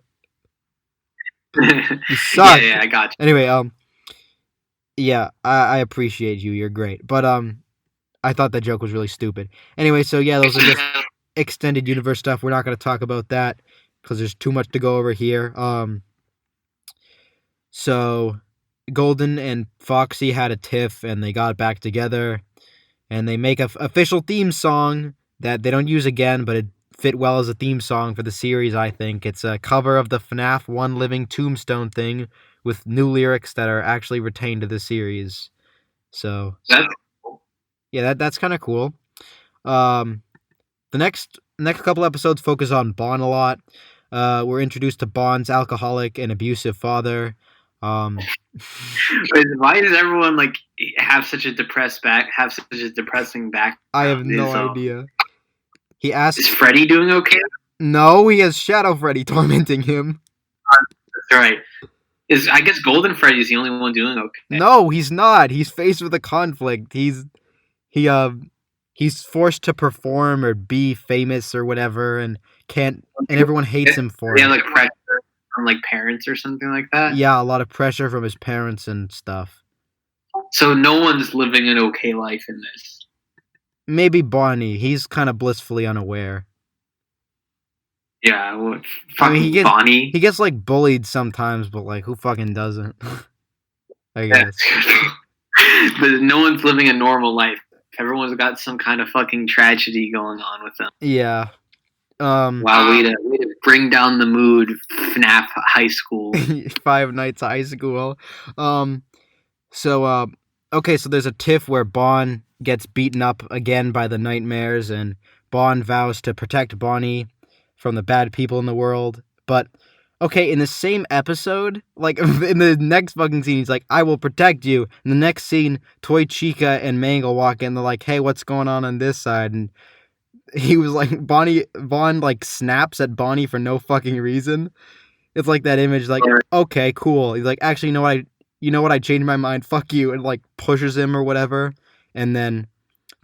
you suck. Yeah, I got you. Anyway, yeah, I appreciate you. You're great, but I thought that joke was really stupid. Anyway, so yeah, those are just extended universe stuff. We're not going to talk about that because there's too much to go over here. So Golden and Foxy had a tiff, and they got back together. And they make a official theme song that they don't use again, but it fit well as a theme song for the series, I think. It's a cover of the FNAF One Living Tombstone thing with new lyrics that are actually retained to the series. So, that's cool. Yeah, that's kind of cool. The next couple episodes focus on Bon a lot. We're introduced to Bon's alcoholic and abusive father. Why does everyone like have such a depressing back? I have no idea. He asks, "Is Freddy doing okay?" No, he has Shadow Freddy tormenting him. That's right. I guess Golden Freddy is the only one doing okay. No, he's not. He's faced with a conflict. He's forced to perform or be famous or whatever, and can't. And everyone hates him for it. Yeah, like pressure from like parents or something like that. Yeah, a lot of pressure from his parents and stuff. So no one's living an okay life in this. Maybe Bonnie. He's kind of blissfully unaware. Yeah, well, fucking Bonnie. He gets like bullied sometimes, but like who fucking doesn't? I guess. But no one's living a normal life. Everyone's got some kind of fucking tragedy going on with them. Yeah. Wow, way to bring down the mood, FNAF High School. Five Nights High School. So there's a tiff where Bon gets beaten up again by the nightmares, and Bon vows to protect Bonnie from the bad people in the world. But, okay, in the same episode, like, in the next fucking scene, he's like, I will protect you. In the next scene, Toy Chica and Mangle walk in, they're like, hey, what's going on this side? And he was like, Bon, like, snaps at Bonnie for no fucking reason. It's like that image, like, okay, cool. He's like, actually, you know what, I changed my mind, fuck you, and, like, pushes him or whatever. And then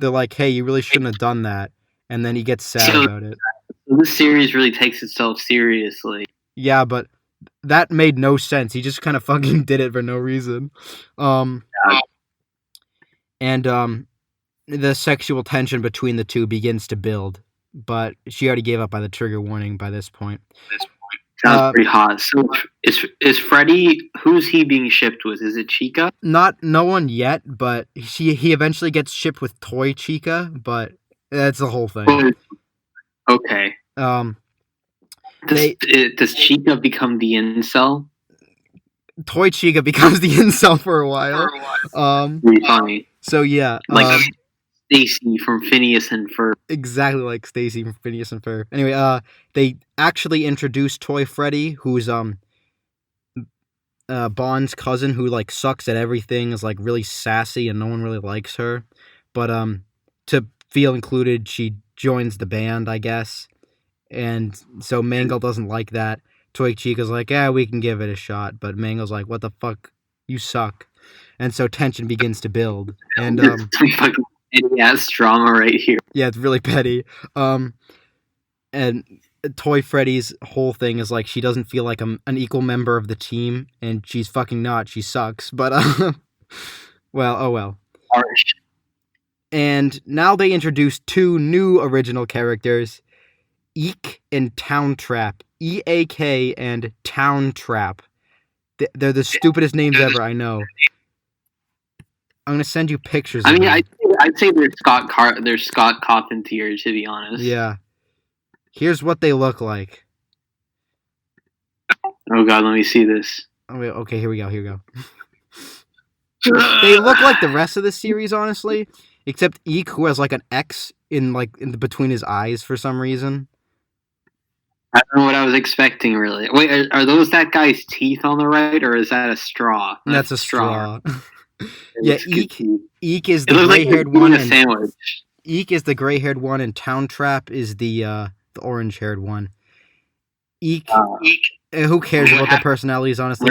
they're like, hey, you really shouldn't have done that. And then he gets sad about it. This series really takes itself seriously. Yeah, but that made no sense. He just kind of fucking did it for no reason. And the sexual tension between the two begins to build. But she already gave up by the trigger warning by this point. Sounds pretty hot. So is Freddy, who's he being shipped with? Is it Chica? No one yet, but he eventually gets shipped with Toy Chica, but that's the whole thing. Okay. Does Chica become the incel? Toy Chica becomes the incel for a while. Pretty funny. So yeah, like Stacy from Phineas and Ferb. Exactly like Stacy from Phineas and Ferb. Anyway, they actually introduced Toy Freddy, who's Bond's cousin, who like sucks at everything, is like really sassy, and no one really likes her. But to feel included, she joins the band, I guess. And so Mangle doesn't like that. Toy Chica's like, yeah, we can give it a shot. But Mango's like, what the fuck? You suck. And so tension begins to build. And fucking petty-ass drama right here. yeah, it's really petty. And Toy Freddy's whole thing is like she doesn't feel like an equal member of the team, and she's fucking not. She sucks. But well, oh well. Harsh. And now they introduce two new original characters, Eek and Town Trap. EAK and Town Trap. They're the stupidest names ever, I know. I'm gonna send you pictures. I of mean, them. I'd say they're Scott Cawthon tier, to be honest. Yeah. Here's what they look like. Oh god, let me see this. Oh, wait, okay, here we go. They look like the rest of the series, honestly, except Eek, who has like an X in between his eyes for some reason. I don't know what I was expecting, really. Wait, are those that guy's teeth on the right, or is that a straw? That's a straw. Yeah, Eek is It the looks like gray-haired you're one. doing a sandwich. Eek is the gray-haired one, and Town Trap is the orange-haired one. Eek. Who cares about their personalities? Honestly,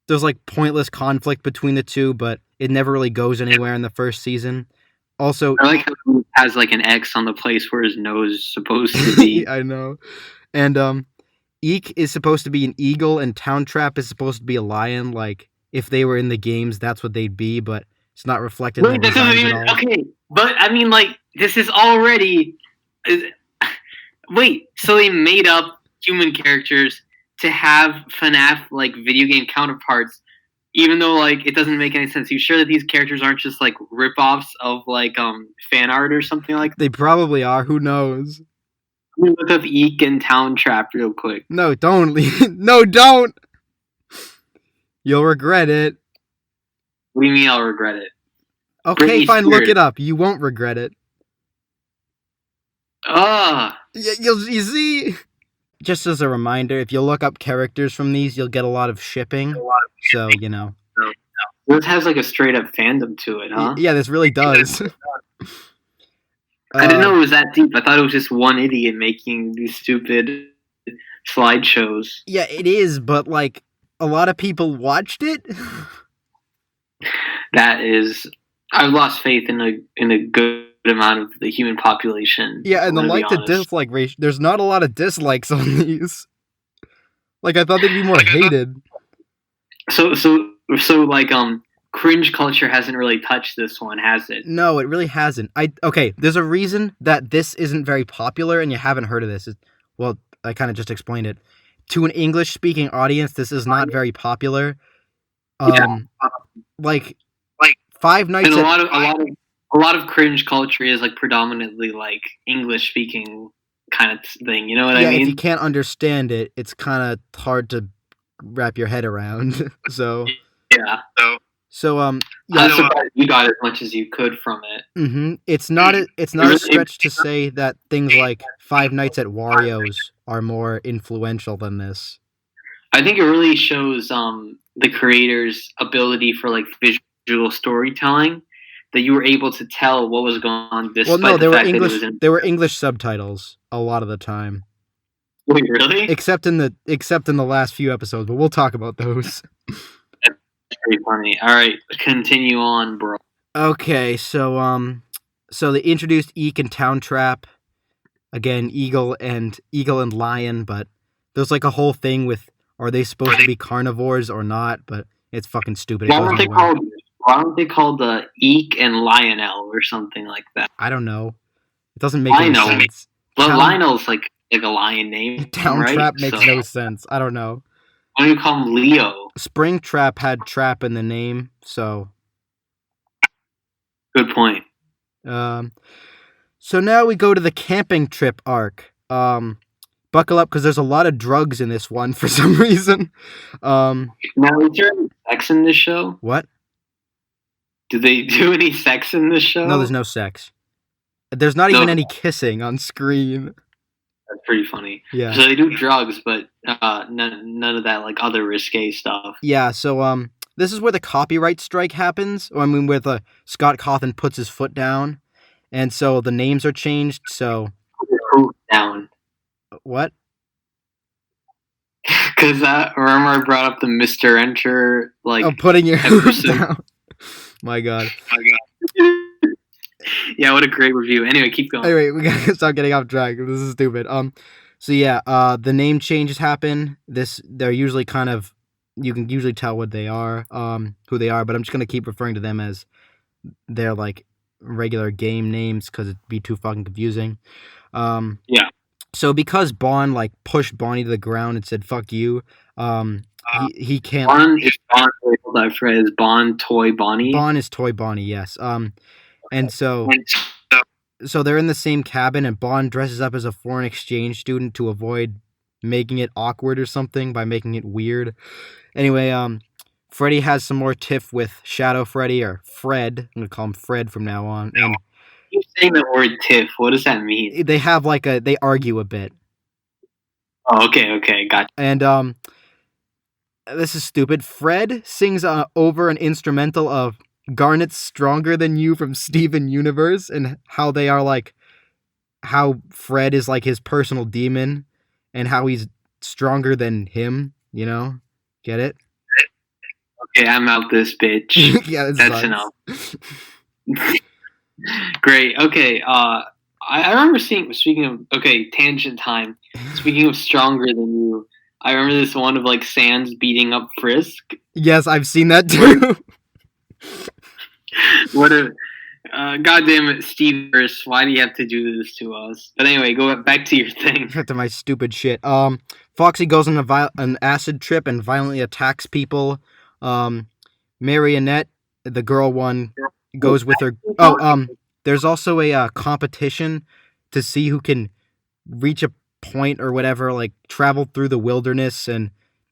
there's like pointless conflict between the two, but it never really goes anywhere in the first season. Also, I like how he has like an X on the place where his nose is supposed to be. I know. And Eek is supposed to be an eagle, and Town Trap is supposed to be a lion. Like, if they were in the games, that's what they'd be, but it's not reflected in the designs at all. Okay, but I mean, like, this is already... Wait, so they made up human characters to have FNAF, like, video game counterparts, even though, like, it doesn't make any sense. You sure that these characters aren't just, like, rip-offs of, like, fan art or something like that? They probably are. Who knows? Let me look up Eek and Town Trap real quick. No, don't. No, don't! You'll regret it. What do you mean I'll regret it? Okay, Britney fine, Spears. look it up. You won't regret it. You see? Just as a reminder, if you look up characters from these, you'll get a lot of shipping. So, you know. This has like a straight up fandom to it, huh? Yeah, this really does. I didn't know it was that deep. I thought it was just one idiot making these stupid slideshows. Yeah, it is, but like a lot of people watched it. That is, I've lost faith in a good amount of the human population. Yeah, and the like to dislike ratio, there's not a lot of dislikes on these. Like, I thought they'd be more hated. So like cringe culture hasn't really touched this one, has it? No, it really hasn't. Okay, there's a reason that this isn't very popular and you haven't heard of this. Well, I kind of just explained it. To an English-speaking audience, this is not very popular. Like Five Nights and at... a lot of cringe culture is like predominantly like English-speaking kind of thing. You know what I mean? If you can't understand it, it's kind of hard to wrap your head around. So yeah. So I'm surprised you got as much as you could from it. Mm-hmm. It's not a stretch to say that things like Five Nights at Wario's are more influential than this. I think it really shows the creator's ability for like visual storytelling, that you were able to tell what was going on. Well, no, there were English subtitles a lot of the time. Wait, really? Except in the last few episodes, but we'll talk about those. That's pretty funny. All right, continue on, bro. Okay, so they introduced Eek and Town Trap. Again, Eagle and Lion, but there's like a whole thing with, are they supposed to be carnivores or not? But it's fucking stupid. Why aren't they called Eek and Lionel or something like that? I don't know. It doesn't make any sense. Well, Lionel's like a lion name. Town right? Trap makes no sense. I don't know. Why do you call him Leo? Springtrap had trap in the name, so. Good point. So now we go to the camping trip arc. Buckle up, because there's a lot of drugs in this one for some reason. Now, is there any sex in this show? What? Do they do any sex in this show? No, there's no sex. There's not even any kissing on screen. That's pretty funny. Yeah. So they do drugs, but none of that like other risque stuff. Yeah. So this is where the copyright strike happens. I mean, where Scott Cawthon puts his foot down, and so the names are changed. So down. What? Because remember I brought up the Mr. Enter putting your hoop episode. down. My God. Yeah, what a great review. Anyway, keep going. Anyway, we gotta stop getting off track. This is stupid. So yeah, the name changes happen. They're usually kind of, you can usually tell what they are, who they are, but I'm just gonna keep referring to them as their like regular game names because it'd be too fucking confusing. Yeah. So because Bond like pushed Bonnie to the ground and said "fuck you," he can't. Bond is Bond. Hold that phrase. Bond Toy Bonnie. Bond is Toy Bonnie, yes. And so they're in the same cabin, and Bond dresses up as a foreign exchange student to avoid making it awkward or something by making it weird. Anyway, Freddy has some more tiff with Shadow Freddy, or Fred. I'm gonna call him Fred from now on. And you're saying the word tiff. What does that mean? they have they argue a bit. Oh, okay, gotcha. And this is stupid. Fred sings over an instrumental of Garnet's Stronger Than You from Steven Universe, and how they are how Fred is like his personal demon and how he's stronger than him, you know? Get it? Okay, I'm out this bitch. Yeah, that's enough. Great. Okay, I remember speaking of, tangent time. Speaking of Stronger Than You, I remember this one of Sans beating up Frisk. Yes, I've seen that too. What a goddamn it, Steve. Why do you have to do this to us? But anyway, go back to your thing. Back to my stupid shit. Foxy goes on an acid trip and violently attacks people. Marionette, the girl one, goes with her. There's also a competition to see who can reach a point or whatever, travel through the wilderness and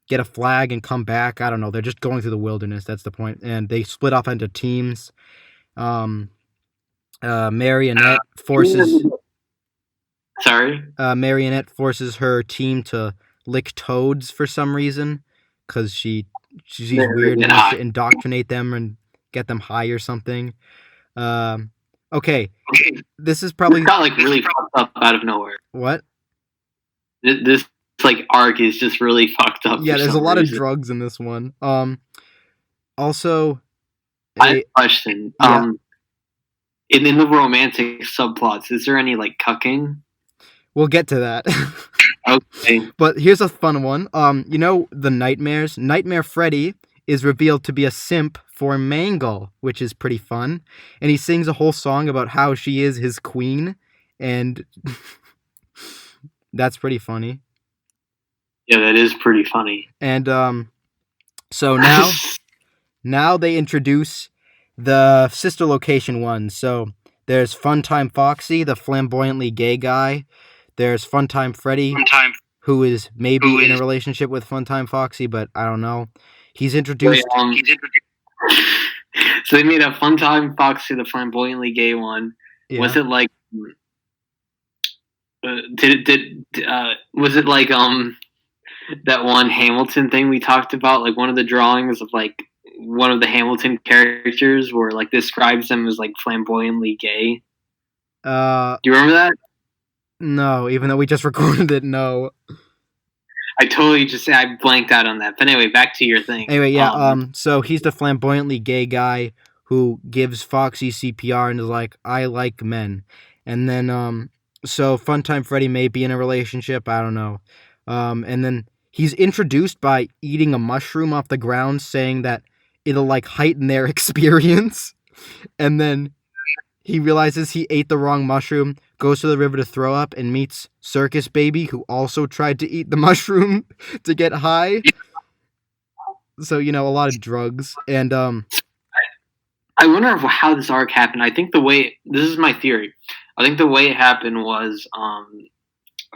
get a flag and come back. I don't know. They're just going through the wilderness. That's the point. And they split off into teams. Marionette forces. Sorry. Marionette forces her team to lick toads for some reason, because she's weird and wants to indoctrinate them and get them high or something. Okay. This is probably got really fucked up out of nowhere. What? This arc is just really fucked up. Yeah, there's a lot of drugs in this one. Also, I have a question. Yeah. In the romantic subplots, is there any cucking? We'll get to that. Okay. But here's a fun one. You know the nightmares? Nightmare Freddy is revealed to be a simp for Mangle, which is pretty fun. And he sings a whole song about how she is his queen, and that's pretty funny. Yeah, that is pretty funny. And so now they introduce the sister location ones. So there's Funtime Foxy, the flamboyantly gay guy. There's Funtime Freddy, who is maybe in a relationship with Funtime Foxy, but I don't know. He's introduced. So they made a Funtime Foxy, the flamboyantly gay one. Yeah. Was it was it that one Hamilton thing we talked about? One of the drawings of one of the Hamilton characters where describes them as flamboyantly gay. Do you remember that? No, even though we just recorded it, no. I totally I blanked out on that. But anyway, back to your thing. Anyway, yeah, so he's the flamboyantly gay guy who gives Foxy CPR and is like, I like men. And then, so Funtime Freddy may be in a relationship, I don't know. And then he's introduced by eating a mushroom off the ground, saying that it'll heighten their experience. And then he realizes he ate the wrong mushroom, goes to the river to throw up, and meets Circus Baby, who also tried to eat the mushroom to get high. So, a lot of drugs. And I wonder how this arc happened. I think this is my theory. I think the way it happened was,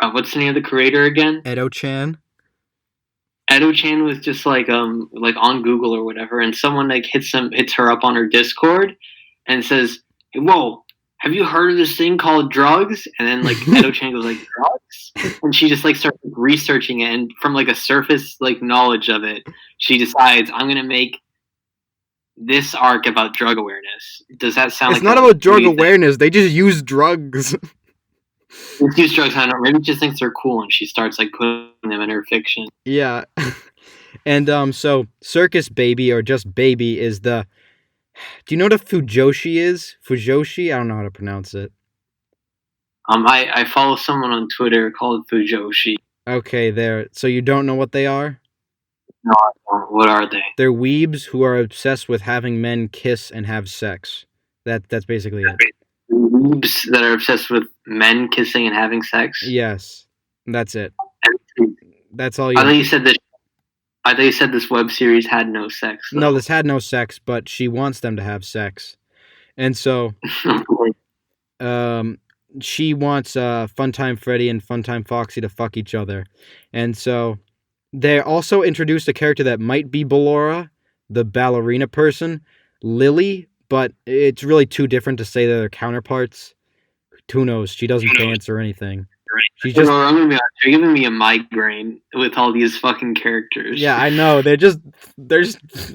what's the name of the creator again? Edo-chan. Edo-chan was just on Google or whatever, and someone hits her up on her Discord and says, whoa, have you heard of this thing called drugs? And then Edo-chan goes drugs? And she just starts researching it, and from a surface knowledge of it, she decides, I'm gonna make this arc about drug awareness. Does that sound It's not about drug awareness, they just use drugs. Use drugs. I don't know. Maybe she just thinks they're cool, and she starts like putting them in her fiction. Yeah. And so Circus Baby, or just Baby, is the... Do you know what a Fujoshi is? Fujoshi? I don't know how to pronounce it. I follow someone on Twitter called Fujoshi. Okay, there. So you don't know what they are? No, I don't. What are they? They're weebs who are obsessed with having men kiss and have sex. That's basically it. Weebs that are obsessed with men kissing and having sex? Yes. That's it. That's all I thought you said that. I thought you said this web series had no sex. Though. No, this had no sex, but she wants them to have sex. And so she wants Funtime Freddy and Funtime Foxy to fuck each other. And so they also introduced a character that might be Ballora, the ballerina person, Lily, but it's really too different to say that they're counterparts. Who knows? She doesn't dance or anything. She's just... I'm gonna be honest, you're giving me a migraine with all these fucking characters. Yeah, I know. They're just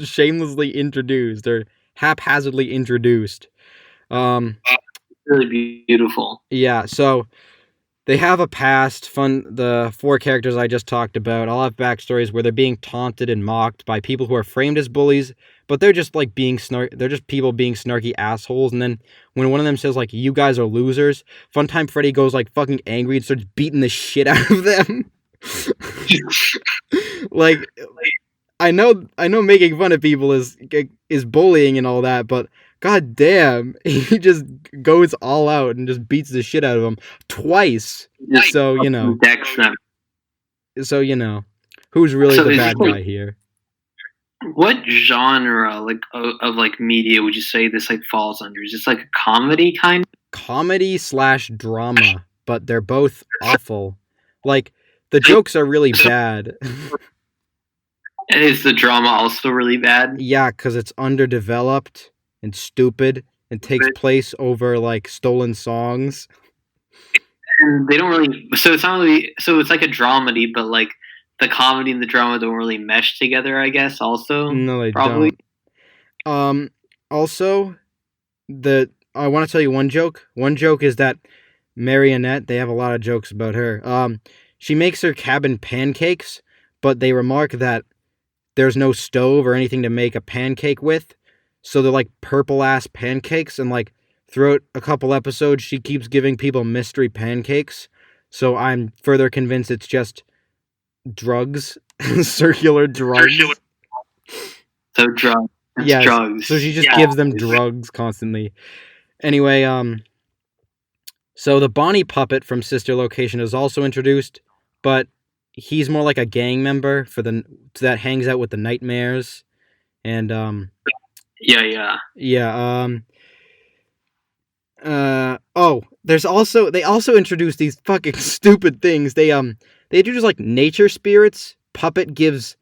shamelessly introduced. They're haphazardly introduced. Really beautiful. Yeah, so they have a past. The 4 characters I just talked about all have backstories where they're being taunted and mocked by people who are framed as bullies, but they're just like they're just people being snarky assholes. And then when one of them says like, "You guys are losers," Funtime Freddy goes like fucking angry and starts beating the shit out of them. Like, I know making fun of people is bullying and all that, but god damn, he just goes all out and just beats the shit out of them twice. So, you know. So, you know, who's really the bad guy here? What genre of media would you say this like falls under? Is this like a comedy kind? Comedy/drama, but they're both awful. Like, the jokes are really bad. Is the drama also really bad? Yeah, because it's underdeveloped and stupid and takes place over like stolen songs. And they don't really. So it's not really. So it's like a dramedy, but like the comedy and the drama don't really mesh together. I guess also. No, they don't. Also, I want to tell you one joke. One joke is that Marionette. They have a lot of jokes about her. She makes her cabin pancakes, but they remark that there's no stove or anything to make a pancake with. So they're like purple-ass pancakes, and like throughout a couple episodes, she keeps giving people mystery pancakes. So I'm further convinced it's just drugs, circular drugs. So drugs. Yeah, drugs. So she just gives them drugs constantly. Anyway, so the Bonnie puppet from Sister Location is also introduced, but he's more like a gang member that hangs out with the Nightmares, and they also introduced these fucking stupid things. They introduce like nature spirits. Puppet gives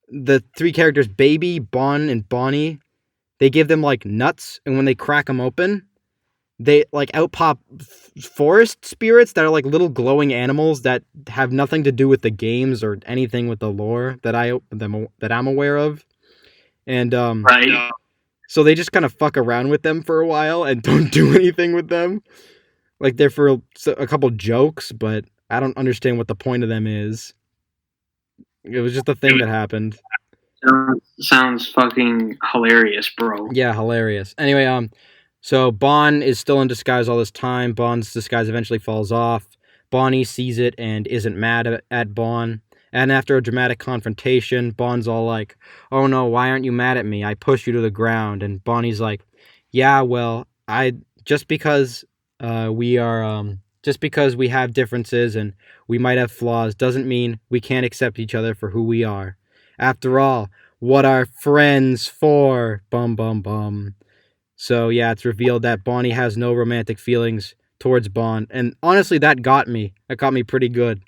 the 3 characters Baby, Bon, and Bonnie. They give them like nuts, and when they crack them open, they like outpop forest spirits that are like little glowing animals that have nothing to do with the games or anything with the lore that I'm aware of. And right. So they just kind of fuck around with them for a while and don't do anything with them. Like they're for a couple jokes, but I don't understand what the point of them is. It was just a thing that happened. Sounds fucking hilarious, bro. Yeah, hilarious. Anyway, so Bon is still in disguise all this time. Bon's disguise eventually falls off. Bonnie sees it and isn't mad at Bon. And after a dramatic confrontation, Bon's all like, "Oh no, why aren't you mad at me? I pushed you to the ground." And Bonnie's like, "Yeah, well, just because we have differences and we might have flaws doesn't mean we can't accept each other for who we are. After all, what are friends for? Bum bum bum." So yeah, it's revealed that Bonnie has no romantic feelings towards Bon, and honestly, that got me. That got me pretty good.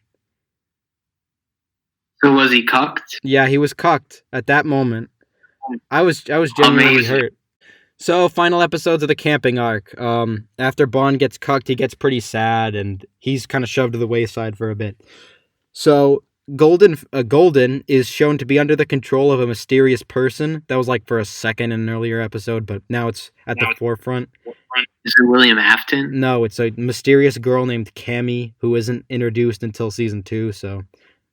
So was he cucked? Yeah, he was cucked at that moment. I was genuinely hurt. So, final episodes of the camping arc. After Bon gets cucked, he gets pretty sad, and he's kind of shoved to the wayside for a bit. So, Golden is shown to be under the control of a mysterious person. That was like for a second in an earlier episode, but now it's at the forefront. Is it William Afton? No, it's a mysterious girl named Cammy who isn't introduced until season 2, so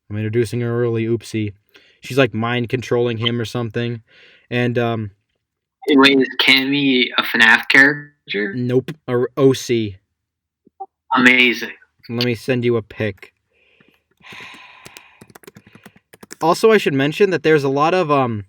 I'm introducing her early. Oopsie. She's like mind controlling him or something. And wait, is Cammy a FNAF character? Nope, a OC. Amazing. Let me send you a pic. Also, I should mention that there's a lot of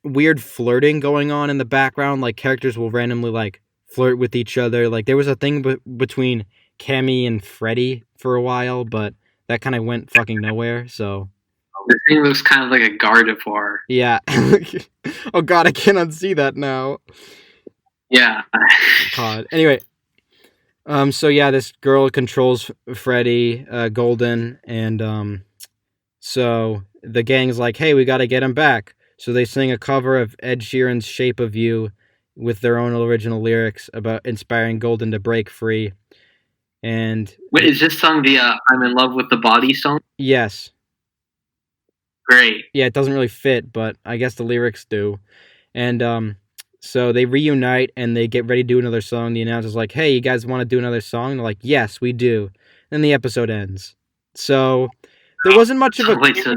weird flirting going on in the background. Like, characters will randomly like flirt with each other. Like, there was a thing between Cammy and Freddy for a while, but that kind of went fucking nowhere. So the thing looks kind of like a Gardevoir. Yeah. Oh god, I can't unsee that now. Yeah. God. Anyway, so yeah, this girl controls Freddy, Golden, and so the gang's like, hey, we gotta get him back. So they sing a cover of Ed Sheeran's Shape of You with their own original lyrics about inspiring Golden to break free. And wait, is this song the I'm in Love with the Body song? Yes. Great. Yeah, it doesn't really fit, but I guess the lyrics do. And so they reunite and they get ready to do another song. The announcer's like, hey, you guys want to do another song? They're like, yes, we do. And the episode ends. So there wasn't much of a... Wait, so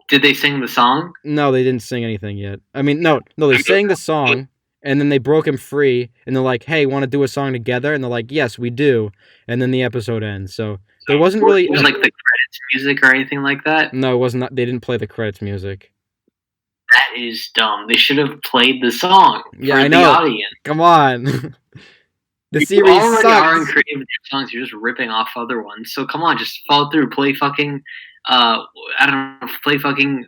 did they sing the song? No, they didn't sing anything yet. I mean, no, they sang the song, and then they broke him free, and they're like, hey, want to do a song together? And they're like, yes, we do. And then the episode ends. So there wasn't really... It was like the credits music or anything like that? No, it wasn't. They didn't play the credits music. That is dumb. They should have played the song for I know. the audience. Come on. The series you already sucks. aren't creative with your songs. You're just ripping off other ones. So come on, just follow through. Play fucking... I don't know. Play fucking...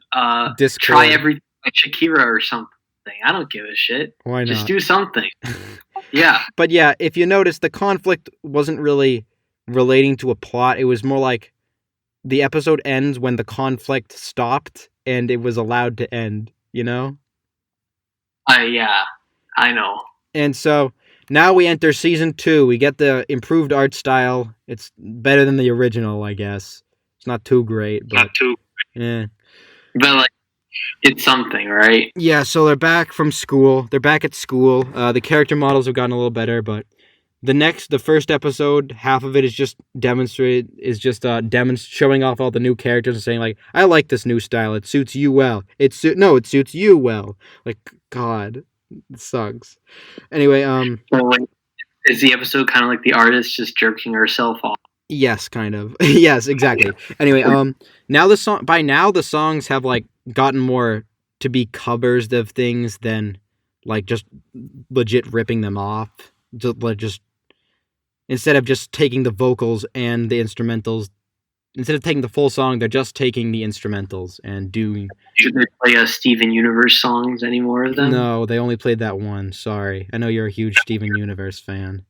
Discord. Try everything like Shakira or something. I don't give a shit. Why not? Just do something. Yeah. But yeah, if you notice, the conflict wasn't really relating to a plot. It was more like the episode ends when the conflict stopped and it was allowed to end, you know? Yeah, I know. And so now we enter season 2. We get the improved art style. It's better than the original, I guess. It's not too great. But, not too great. Yeah. But, like, it's something, right? Yeah, so they're back from school. They're back at school. The character models have gotten a little better, but the first episode, half of it is just showing off all the new characters and saying, like, I like this new style. It suits you well. It suits you well. Like, God, it sucks. Anyway, is the episode kind of like the artist just jerking herself off? Yes, kind of. Yes, exactly. Anyway, now the songs have like gotten more to be covers of things than like just legit ripping them off. Just instead of just taking the vocals and the instrumentals, instead of taking the full song, they're just taking the instrumentals and doing. Should they play Steven Universe songs anymore of them? No, they only played that one. Sorry, I know you're a huge Steven Universe fan.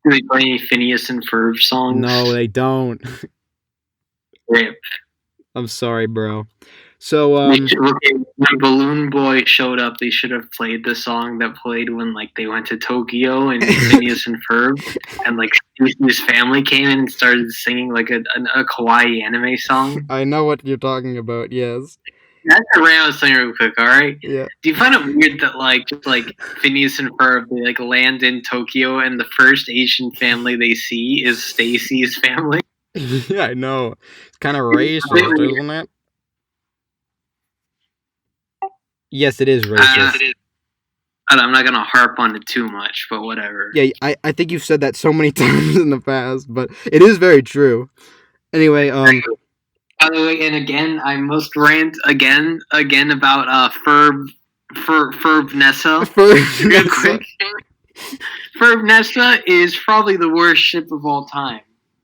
Do they play any Phineas and Ferb songs? No, they don't. Rip. I'm sorry, bro. So, when Balloon Boy showed up, they should have played the song that played when, like, they went to Tokyo and Phineas and Ferb, and, like, his family came in and started singing, like, a kawaii anime song. I know what you're talking about, yes. That's a random thing real quick, alright? Yeah. Do you find it weird that, like, just, like, Phineas and Ferb, they, like, land in Tokyo, and the first Asian family they see is Stacy's family? Yeah, I know. It's kind of racist, isn't it? Yes, it is racist. I'm not going to harp on it too much, but whatever. Yeah, I think you've said that so many times in the past, but it is very true. Anyway, By the way, and again, I must rant again about Ferb Nessa. Real quick. Ferb Nessa is probably the worst ship of all time.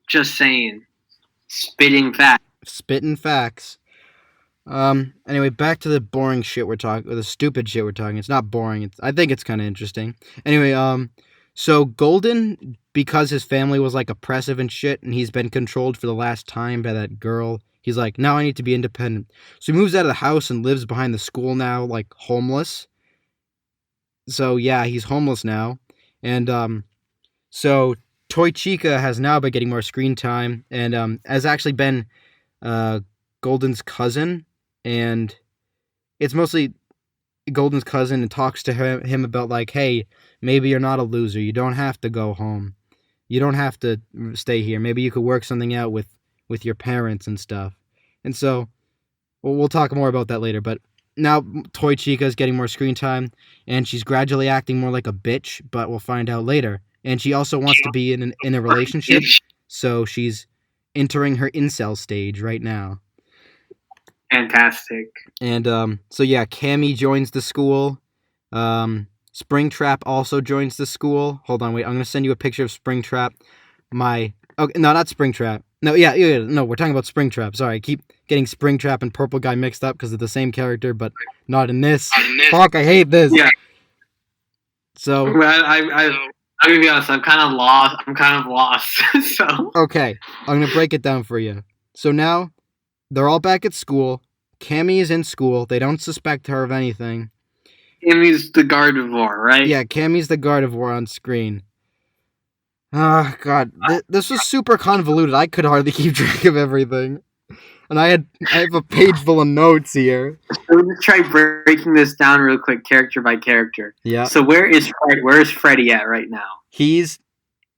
Just saying. Spitting facts. Spitting facts. Anyway, back to the boring shit we're talking, or the stupid shit we're talking. It's not boring. I think it's kind of interesting. Anyway, so Golden, because his family was like oppressive and shit, and he's been controlled for the last time by that girl, he's like, now I need to be independent. So he moves out of the house and lives behind the school now, like homeless. So yeah, he's homeless now. And, so Toy Chica has now been getting more screen time, and has actually been Golden's cousin, and it's mostly Golden's cousin, and talks to him about like, hey, maybe you're not a loser. You don't have to go home. You don't have to stay here. Maybe you could work something out with your parents and stuff. And so, we'll talk more about that later. But now Toy Chica is getting more screen time, and she's gradually acting more like a bitch. But we'll find out later. And she also wants to be in a relationship, so she's entering her incel stage right now. Fantastic. And so yeah, Cammy joins the school. Springtrap also joins the school. Hold on, wait. I'm gonna send you a picture of Springtrap. No, not Springtrap. No, no. We're talking about Springtrap. Sorry, I keep getting Springtrap and Purple Guy mixed up because they're the same character, but not in this. Fuck, I hate this. Yeah. So. Well, I'm gonna be honest. I'm kind of lost. So. Okay, I'm gonna break it down for you. So now, they're all back at school. Cammy is in school. They don't suspect her of anything. Cammy's the Gardevoir, right? Yeah, Cammy's the Gardevoir on screen. Oh, God. This was super convoluted. I could hardly keep track of everything. And I have a page full of notes here. So let's try breaking this down real quick, character by character. Yeah. So where is Freddy at right now? He's...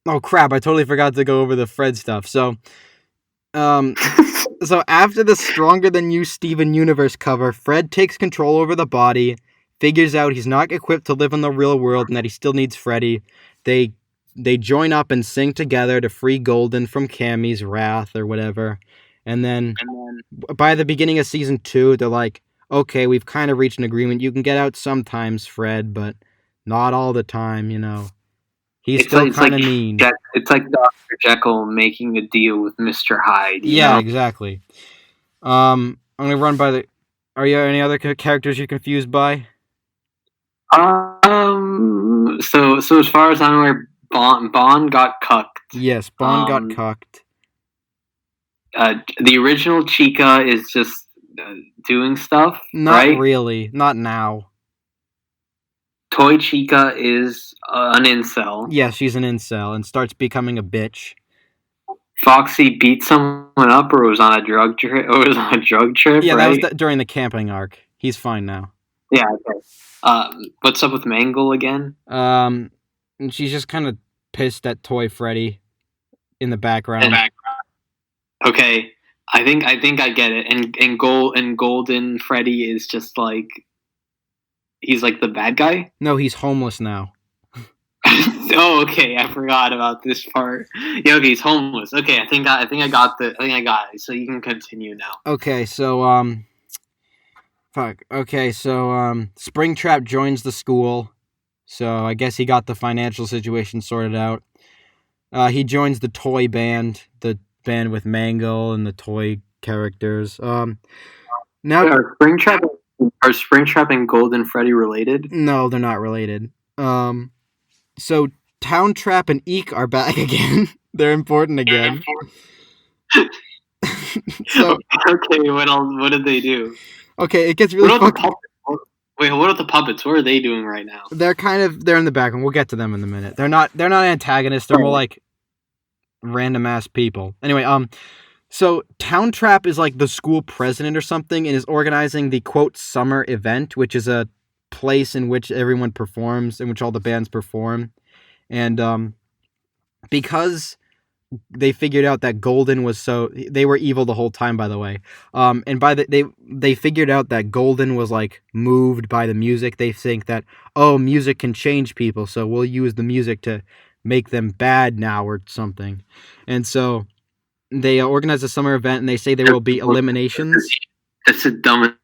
Oh, crap. I totally forgot to go over the Fred stuff. So, so after the Stronger Than You Steven Universe cover, Fred takes control over the body, figures out he's not equipped to live in the real world and that he still needs Freddy. They join up and sing together to free Golden from Cammy's wrath or whatever. And then by the beginning of season 2, they're like, okay, we've kind of reached an agreement. You can get out sometimes, Fred, but not all the time, you know. He's still kind of mean. It's like Dr. Jekyll making a deal with Mr. Hyde. Yeah, exactly. I'm going to run by the... Are there any other characters you're confused by? So as far as I'm aware, Bond got cucked. Yes, Bond got cucked. The original Chica is just doing stuff, Not right? really. Not now. Toy Chica is an incel. Yeah, she's an incel and starts becoming a bitch. Foxy beat someone up or was on a drug trip. Yeah, right? that was during the camping arc. He's fine now. Yeah, okay. What's up with Mangle again? And she's just kind of pissed at Toy Freddy in the background. Okay, I think I get it. And Golden Freddy is just like he's like the bad guy. No, he's homeless now. Oh, okay. I forgot about this part. Yeah, okay, he's homeless. Okay, I think I got it. So you can continue now. Okay, so Springtrap joins the school. So I guess he got the financial situation sorted out. He joins the toy band, the band with Mangle and the toy characters. Now are Springtrap and Golden Freddy related? No, they're not related. So Town Trap and Eek are back again. They're important again. So, okay, what else? What did they do? Okay, it gets really fucking... Wait, what are the puppets? What are they doing right now? They're in the background. We'll get to them in a minute. They're not antagonists. They're more like random ass people. Anyway, so Town Trap is like the school president or something and is organizing the quote summer event, which is a place in which everyone performs, in which all the bands perform. And because they figured out that Golden was they were evil the whole time, by the way. And they figured out that Golden was like moved by the music. They think that, oh, music can change people, so we'll use the music to make them bad now or something. And so they organize a summer event and they say there will be eliminations. That's the dumbest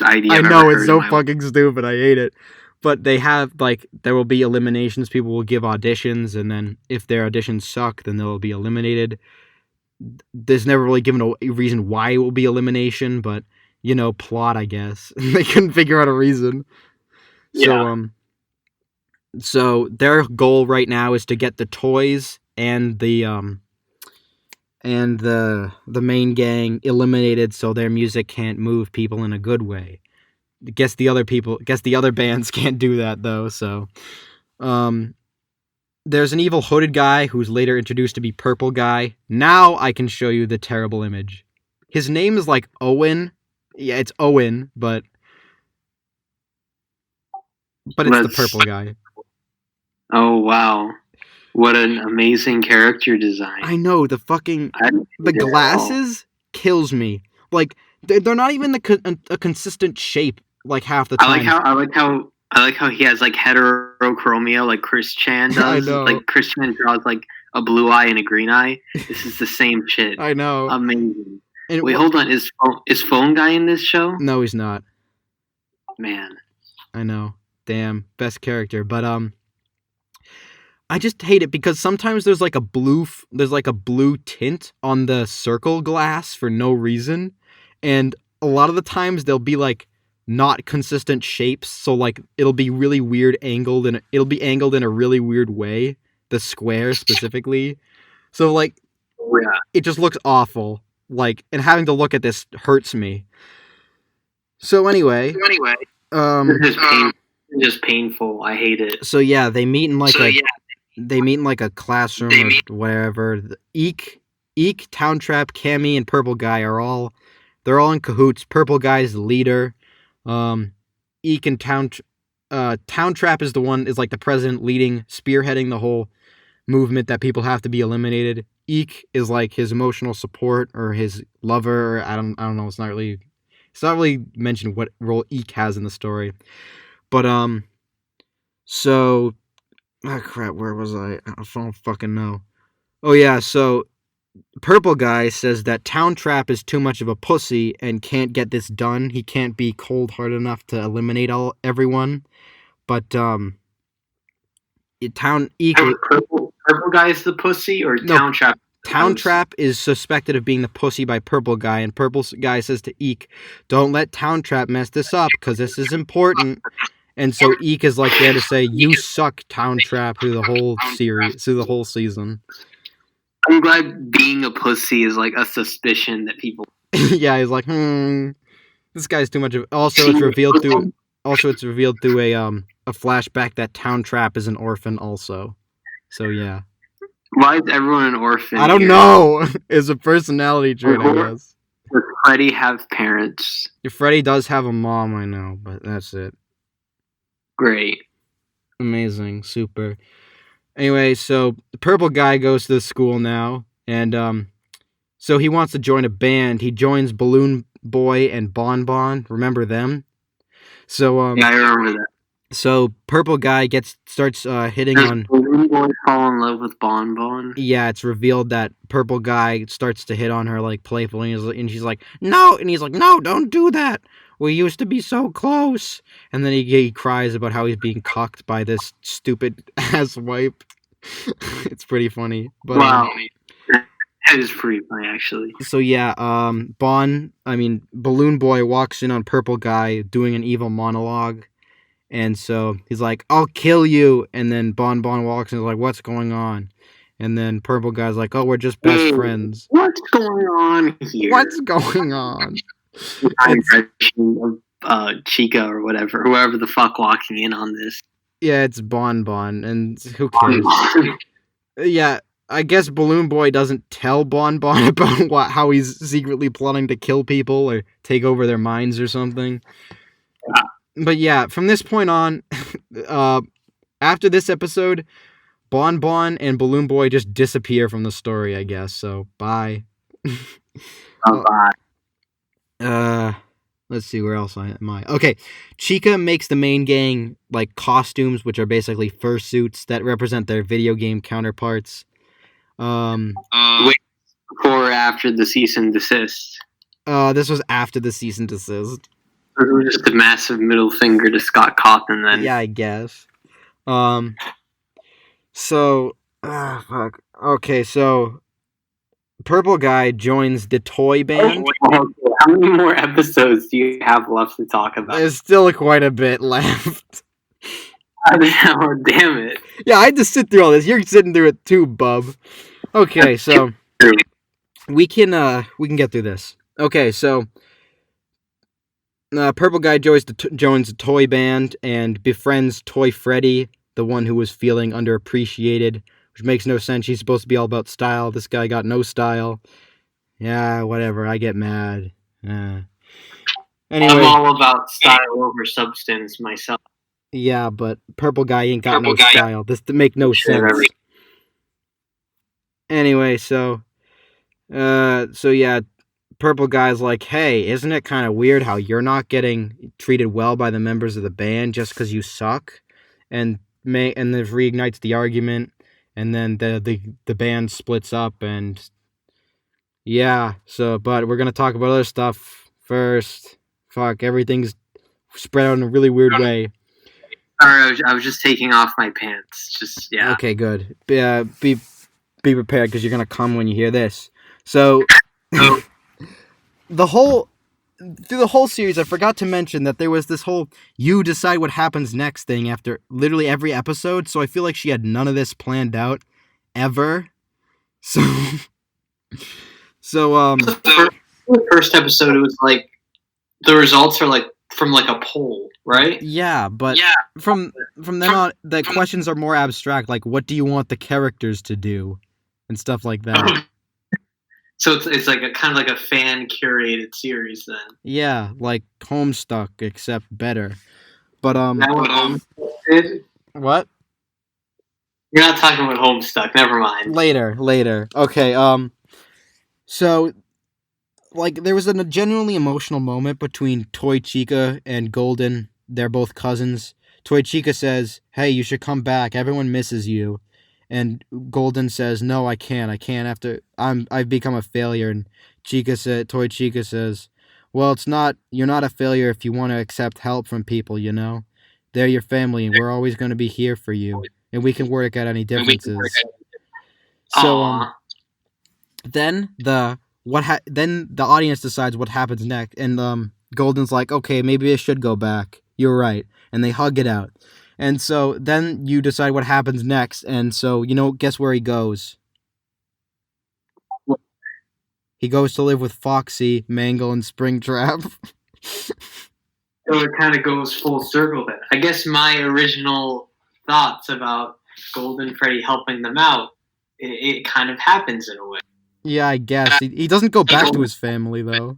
idea I know, it's so fucking stupid. I hate it. But they have, like, there will be eliminations. People will give auditions, and then if their auditions suck, then they'll be eliminated. There's never really given a reason why it will be elimination, but, you know, plot, I guess. They couldn't figure out a reason. Yeah. So their goal right now is to get the toys and the main gang eliminated so their music can't move people in a good way. Guess the other bands can't do that though, so there's an evil hooded guy who's later introduced to be Purple Guy. Now I can show you the terrible image. His name is like Owen. Yeah, it's Owen, but it's the Purple Guy. Oh, wow. What an amazing character design. I know, the glasses kills me. Like, they're not even a consistent shape, like, half the time. I like how he has, like, heterochromia, like Chris Chan does. I know. Like, Chris Chan draws, like, a blue eye and a green eye. This is the same shit. I know. Amazing. Wait, hold on. Is Phone Guy in this show? No, he's not. Man. I know. Damn. Best character. But, I just hate it because sometimes there's like a blue tint on the circle glass for no reason, and a lot of the times they'll be like not consistent shapes, so like it'll be really weird angled and it'll be angled in a really weird way, the square specifically. So like it just looks awful. Like, and having to look at this hurts me. So anyway, this is just painful. I hate it. So yeah, they meet in like a classroom or whatever. Eek, Towntrap, Cammy, and Purple Guy they're all in cahoots. Purple Guy's the leader. Eek and Towntrap is like the president spearheading the whole movement that people have to be eliminated. Eek is like his emotional support or his lover. Or I don't know. It's not really mentioned what role Eek has in the story. But so. Oh crap, where was I? I don't fucking know. Oh yeah, so Purple Guy says that Towntrap is too much of a pussy and can't get this done. He can't be cold-hearted enough to eliminate everyone. But Purple Guy is the pussy, or Towntrap? Towntrap is suspected of being the pussy by Purple Guy, and Purple Guy says to Eek, "Don't let Towntrap mess this up, because this is important." And so Eek is like there to say, "You suck, Towntrap," through the whole season. I'm glad being a pussy is like a suspicion that people. Yeah, he's like, this guy's too much of. Also, it's revealed through a flashback that Towntrap is an orphan. Also, so yeah. Why is everyone an orphan? I don't know. It's a personality trait, I guess. Does Freddy have parents? Freddy does have a mom, I know, but that's it. Great. Amazing. Super. Anyway, so the Purple Guy goes to the school now, and so he wants to join a band. He joins Balloon Boy and Bon Bon. Remember them? So yeah, I remember that. So Purple Guy starts hitting on. Balloon Boy fall in love with Bon Bon. Yeah, it's revealed that Purple Guy starts to hit on her like playfully, and she's like, "No," and he's like, "No, don't do that. We used to be so close." And then he cries about how he's being cucked by this stupid ass wipe. It's pretty funny. But, wow. That is pretty funny, actually. So yeah, Balloon Boy walks in on Purple Guy doing an evil monologue. And so he's like, "I'll kill you." And then Bon Bon walks in and is like, "What's going on?" And then Purple Guy's like, "Oh, we're just best friends." What's going on here? What's going on? Chica or whoever the fuck walking in on this. Yeah, it's Bon Bon, and who cares? Yeah, I guess Balloon Boy doesn't tell Bon Bon about how he's secretly plotting to kill people or take over their minds or something. Yeah. But yeah, from this point on, after this episode, Bon Bon and Balloon Boy just disappear from the story, I guess. So, bye. Bye. Let's see, where else am I? Okay, Chica makes the main gang, like, costumes, which are basically fursuits that represent their video game counterparts. Wait, before or after the cease and desist? This was after the cease and desist. It was just a massive middle finger to Scott Cawthon then. Yeah, I guess. So, fuck. Okay, so Purple Guy joins the toy band. How many more episodes do you have left to talk about? There's still quite a bit left. Oh, damn it. Yeah, I had to sit through all this. You're sitting through it too, bub. Okay, so we can get through this. Okay, so Purple Guy joins the toy band and befriends Toy Freddy, the one who was feeling underappreciated, which makes no sense. She's supposed to be all about style. This guy got no style. Yeah, whatever. I get mad. Anyway, I'm all about style over substance myself. Yeah, but purple guy ain't got no style. This to make no sense. Anyway, so yeah, purple guy's like, hey, isn't it kind of weird how you're not getting treated well by the members of the band just because you suck? And this reignites the argument, and then the band splits up, and yeah. So, but we're gonna talk about other stuff first. Fuck, everything's spread out in a really weird way. Sorry, I was just taking off my pants. Just yeah. Okay, good. Be prepared because you're gonna come when you hear this. So, through the whole series, I forgot to mention that there was this whole you decide what happens next thing after literally every episode. So I feel like she had none of this planned out ever. So, the first episode, it was like the results are like from like a poll, right? Yeah, but from then on, the questions are more abstract. Like, what do you want the characters to do, and stuff like that. So it's like a kind of like a fan curated series then. Yeah, like Homestuck, except better. But That what Homestuck did? What? You're not talking about Homestuck. Never mind. Later. Okay. So, like, there was a genuinely emotional moment between Toy Chica and Golden. They're both cousins. Toy Chica says, "Hey, you should come back. Everyone misses you." And Golden says, "No, I can't. I've become a failure." And Toy Chica says, "Well, you're not a failure if you want to accept help from people, you know? They're your family, and we're always going to be here for you. And we can work out any differences." So, then the audience decides what happens next. And, Golden's like, "Okay, maybe I should go back. You're right." And they hug it out. And so then you decide what happens next, and so, guess where he goes? He goes to live with Foxy, Mangle, and Springtrap. So it kind of goes full circle then. I guess my original thoughts about Golden Freddy helping them out, it kind of happens in a way. Yeah, I guess. He doesn't go back to his family, though.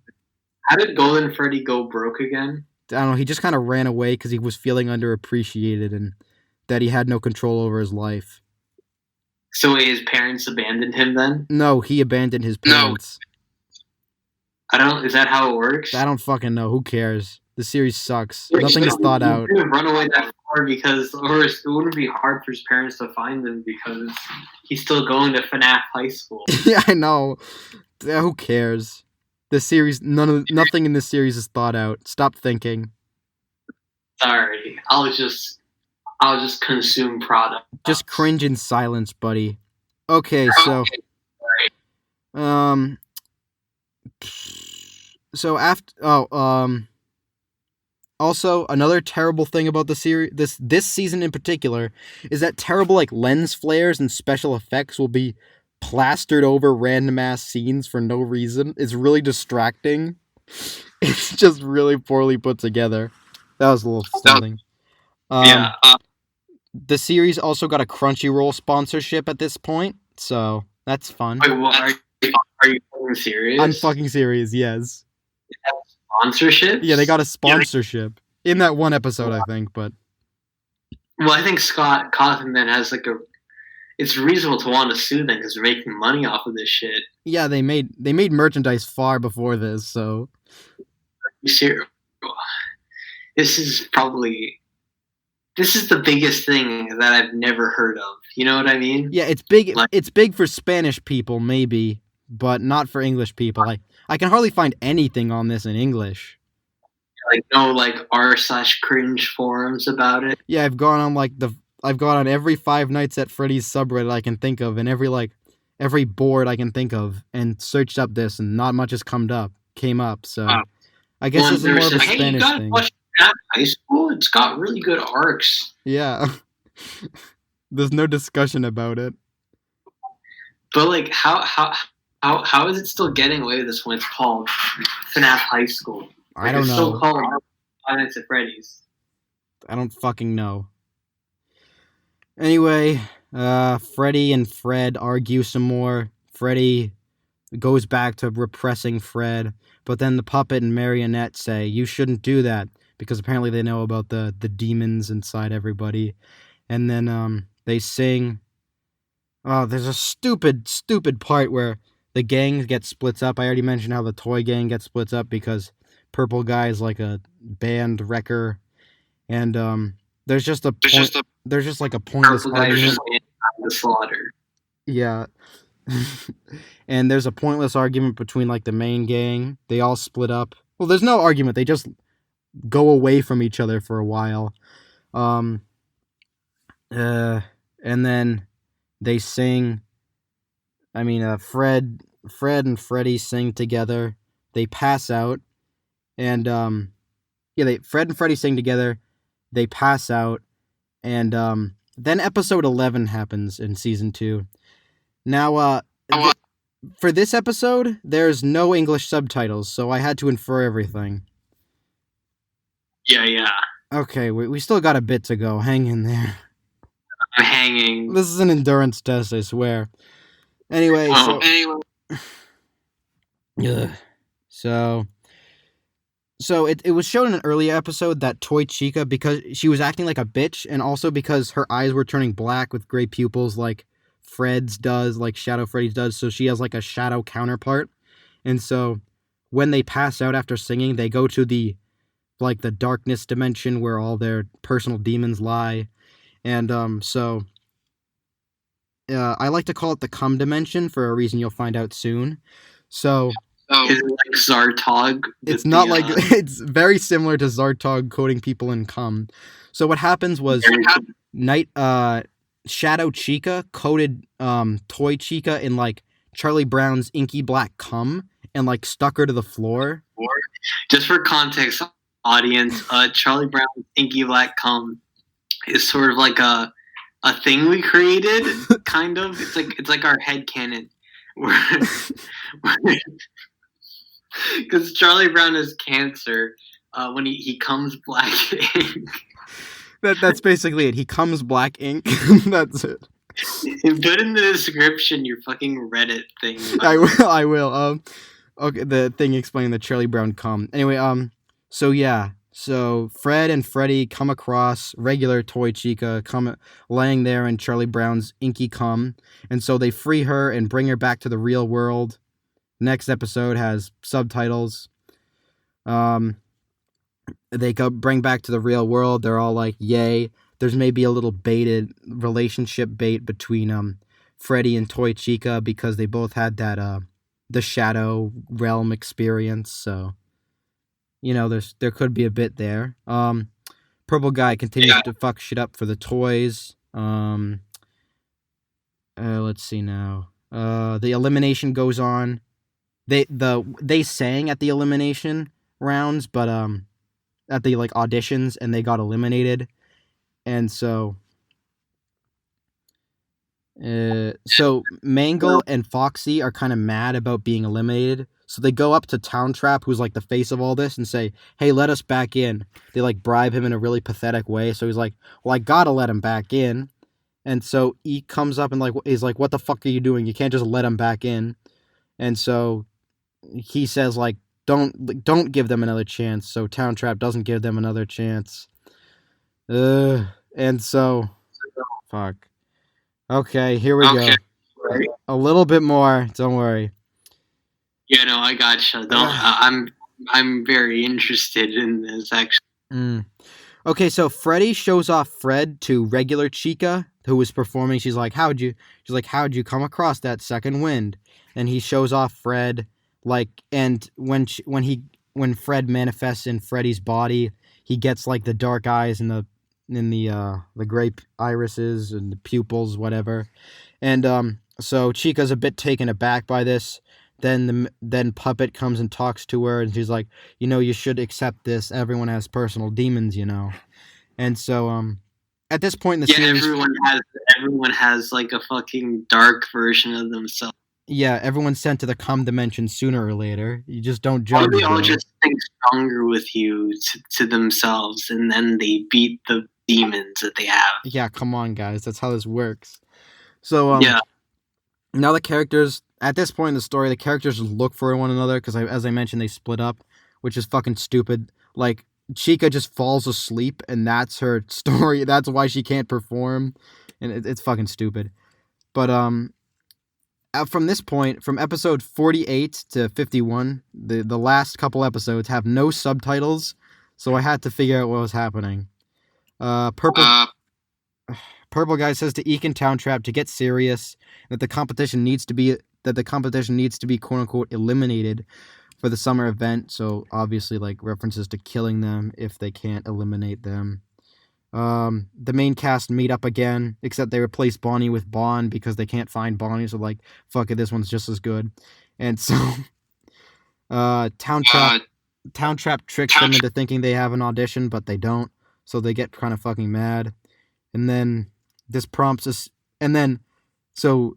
How did Golden Freddy go broke again? I don't know, he just kind of ran away because he was feeling underappreciated and that he had no control over his life. So his parents abandoned him then? No, he abandoned his parents. Is that how it works? I don't fucking know. Who cares? The series sucks. Nothing is thought out. He couldn't run away that far or it wouldn't be hard for his parents to find him because he's still going to FNAF high school. Yeah, I know. Who cares? The series, nothing in this series is thought out. Stop thinking. Sorry, I'll just consume product. Just cringe in silence, buddy. Okay, so, also, another terrible thing about the series, this season in particular, is that terrible, like, lens flares and special effects will be plastered over random ass scenes for no reason. It's really distracting. It's just really poorly put together. That was a little stunning. The series also got a Crunchyroll sponsorship at this point, so that's fun. Wait, well, are you fucking serious? I'm fucking serious, yes. Sponsorship? Yeah, they got a sponsorship in that one episode, I think, but... Well, I think Scott Cawthon then has like it's reasonable to want to sue them because they're making money off of this shit. Yeah, they made merchandise far before this, so... This is the biggest thing that I've never heard of. You know what I mean? Yeah, it's big. It's big for Spanish people, maybe, but not for English people. I can hardly find anything on this in English. Like no r/cringe forums about it. Yeah, I've gone on every Five Nights at Freddy's subreddit I can think of, and every board I can think of, and searched up this, and not much has came up. So I guess it's more of a Spanish thing. High school, it's got really good arcs. Yeah. There's no discussion about it. But like how is it still getting away with this when it's called FNAF High School? Like, I don't know. It's still called Five Nights at Freddy's. I don't fucking know. Anyway, Freddy and Fred argue some more. Freddy goes back to repressing Fred, but then the puppet and Marionette say, you shouldn't do that, because apparently they know about the demons inside everybody. And then they sing. Oh, there's a stupid part where the gang gets splits up. I already mentioned how the toy gang gets splits up because Purple Guy is like a band wrecker, and there's just like a pointless Purple guy is argument. just the slaughter. Yeah. And there's a pointless argument between like the main gang. They all split up. Well, there's no argument. They just go away from each other for a while. And then they sing. I mean, Fred and Freddy sing together. They pass out, and Fred and Freddy sing together. They pass out, and then episode 11 happens in season 2. Now, for this episode, there's no English subtitles, so I had to infer everything. Yeah. Okay, we still got a bit to go. Hang in there. I'm hanging. This is an endurance test, I swear. Anyway, So it was shown in an earlier episode that Toy Chica, because she was acting like a bitch, and also because her eyes were turning black with gray pupils like Fred's does, like Shadow Freddy's does, so she has like a shadow counterpart. And so when they pass out after singing, they go to the darkness dimension where all their personal demons lie. And I like to call it the cum dimension for a reason you'll find out soon. So is it like Zartog? It's not like it's very similar to Zartog coating people in cum. So what happens was Shadow Chica coated Toy Chica in like Charlie Brown's inky black cum and like stuck her to the floor. Just for context, audience, Charlie Brown's inky black cum is sort of like a thing we created, kind of. It's like our headcanon. Because Charlie Brown has cancer when he comes black ink. That's basically it. He comes black ink. That's it. Put in the description your fucking Reddit thing. I will. Okay, the thing explaining the Charlie Brown cum. Anyway, So Fred and Freddy come across regular Toy Chica laying there in Charlie Brown's inky cum, and so they free her and bring her back to the real world. Next episode has subtitles. They bring back to the real world. They're all like, yay. There's maybe a little baited relationship bait between Freddy and Toy Chica because they both had that the Shadow Realm experience. So, there could be a bit there. Purple Guy continues to fuck shit up for the toys. Let's see now. The elimination goes on. They sang at the elimination rounds, but at the auditions, and they got eliminated. And so Mangle and Foxy are kind of mad about being eliminated. So they go up to Town Trap, who's like the face of all this, and say, "Hey, let us back in." They bribe him in a really pathetic way. So he's like, "Well, I gotta let him back in." And so he comes up and is like, "What the fuck are you doing? You can't just let him back in." And so he says don't give them another chance. So Town Trap doesn't give them another chance. And so fuck. Okay, here we go. Right. A little bit more. Don't worry. Yeah, no, I gotcha. I'm very interested in this actually. Okay, so Freddy shows off Fred to regular Chica, who was performing. She's like, how'd you come across that second wind? And he shows off Fred, and when Fred manifests in Freddy's body, he gets the dark eyes and the grape irises and the pupils, whatever. And so Chica's a bit taken aback by this. Then Puppet comes and talks to her, and she's like, you should accept this. Everyone has personal demons, And so at this point in the series, everyone has a fucking dark version of themselves. Yeah, everyone's sent to the cum dimension sooner or later. You just don't judge. Or they all just think stronger with you to themselves, and then they beat the demons that they have. Yeah, come on, guys. That's how this works. So, Yeah. now the characters, at this point in the story, the characters just look for one another because, as I mentioned, they split up, which is fucking stupid. Like, Chica just falls asleep, and that's her story. That's why she can't perform, and it's fucking stupid. But, from this point, from episode 48 to 51, the last couple episodes have no subtitles, so I had to figure out what was happening. Purple guy says to Eek and Towntrap to get serious, that the competition needs to be quote unquote eliminated for the summer event. So obviously, like, references to killing them if they can't eliminate them. The main cast meet up again, except they replace Bonnie with Bond because they can't find Bonnie. So like, fuck it, this one's just as good. And so, Towntrap tricks them into thinking they have an audition, but they don't. So they get kind of fucking mad. And then this prompts us, and then, so,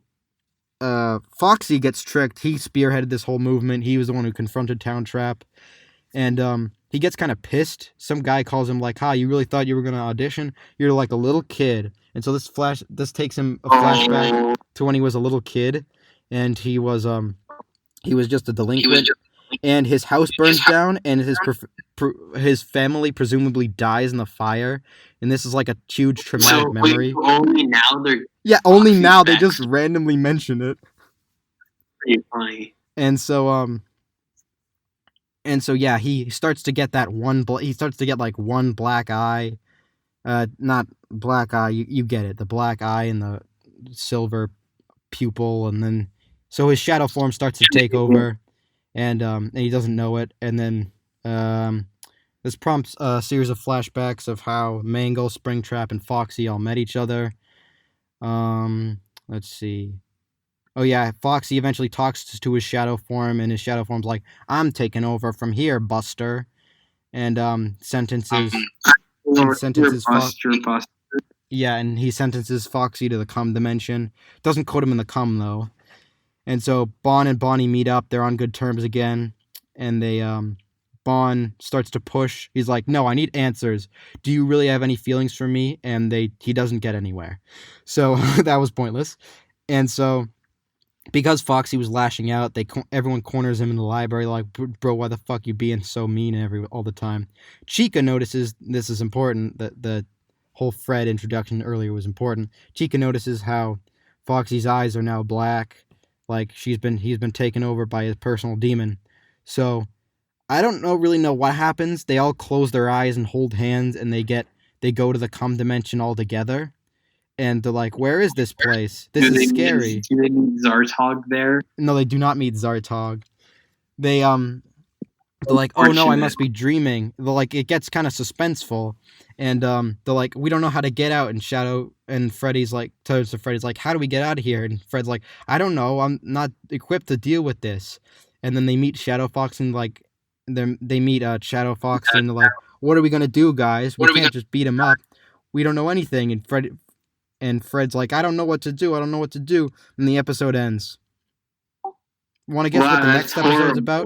Foxy gets tricked. He spearheaded this whole movement. He was the one who confronted Towntrap. And, he gets kind of pissed. Some guy calls him like, "Ha, you really thought you were going to audition? You're like a little kid." And so this takes him a flashback to when he was a little kid, and he was just a delinquent, and his house burns down, and his family presumably dies in the fire, and this is like a huge traumatic memory. Only now they just randomly mention it. Pretty funny. And so yeah, he starts to get that one. He starts to get like one black eye, not black eye. You get it, the black eye and the silver pupil, and then so his shadow form starts to take over, and he doesn't know it. And then this prompts a series of flashbacks of how Mangle, Springtrap, and Foxy all met each other. Let's see. Oh yeah, Foxy eventually talks to his shadow form, and his shadow form's like, "I'm taking over from here, Buster," and sentences Buster. Yeah, and he sentences Foxy to the cum dimension. Doesn't quote him in the cum though. And so Bon and Bonnie meet up. They're on good terms again, and they Bon starts to push. He's like, "No, I need answers. Do you really have any feelings for me?" And he doesn't get anywhere. So that was pointless. And so, because Foxy was lashing out, everyone corners him in the library, like, "Bro, why the fuck you being so mean all the time?" Chica notices, this is important, that the whole Fred introduction earlier was important. Chica notices how Foxy's eyes are now black, like he's been taken over by his personal demon. So I don't really know what happens. They all close their eyes and hold hands, and they go to the cum dimension all together. And they're like, "Where is this place? This is scary." Do they meet Zartog there? No, they do not meet Zartog. They're like, "Oh no, I must be dreaming." They're like, it gets kind of suspenseful, and they're like, "We don't know how to get out." And Freddy's like, "How do we get out of here?" And Fred's like, "I don't know. I'm not equipped to deal with this." And then they meet Shadow Fox, and like, they meet Shadow Fox, and they're like, "What are we gonna do, guys? We can't just beat him up. We don't know anything." And Fred's like, "I don't know what to do. And the episode ends. Want to guess what the next episode's about?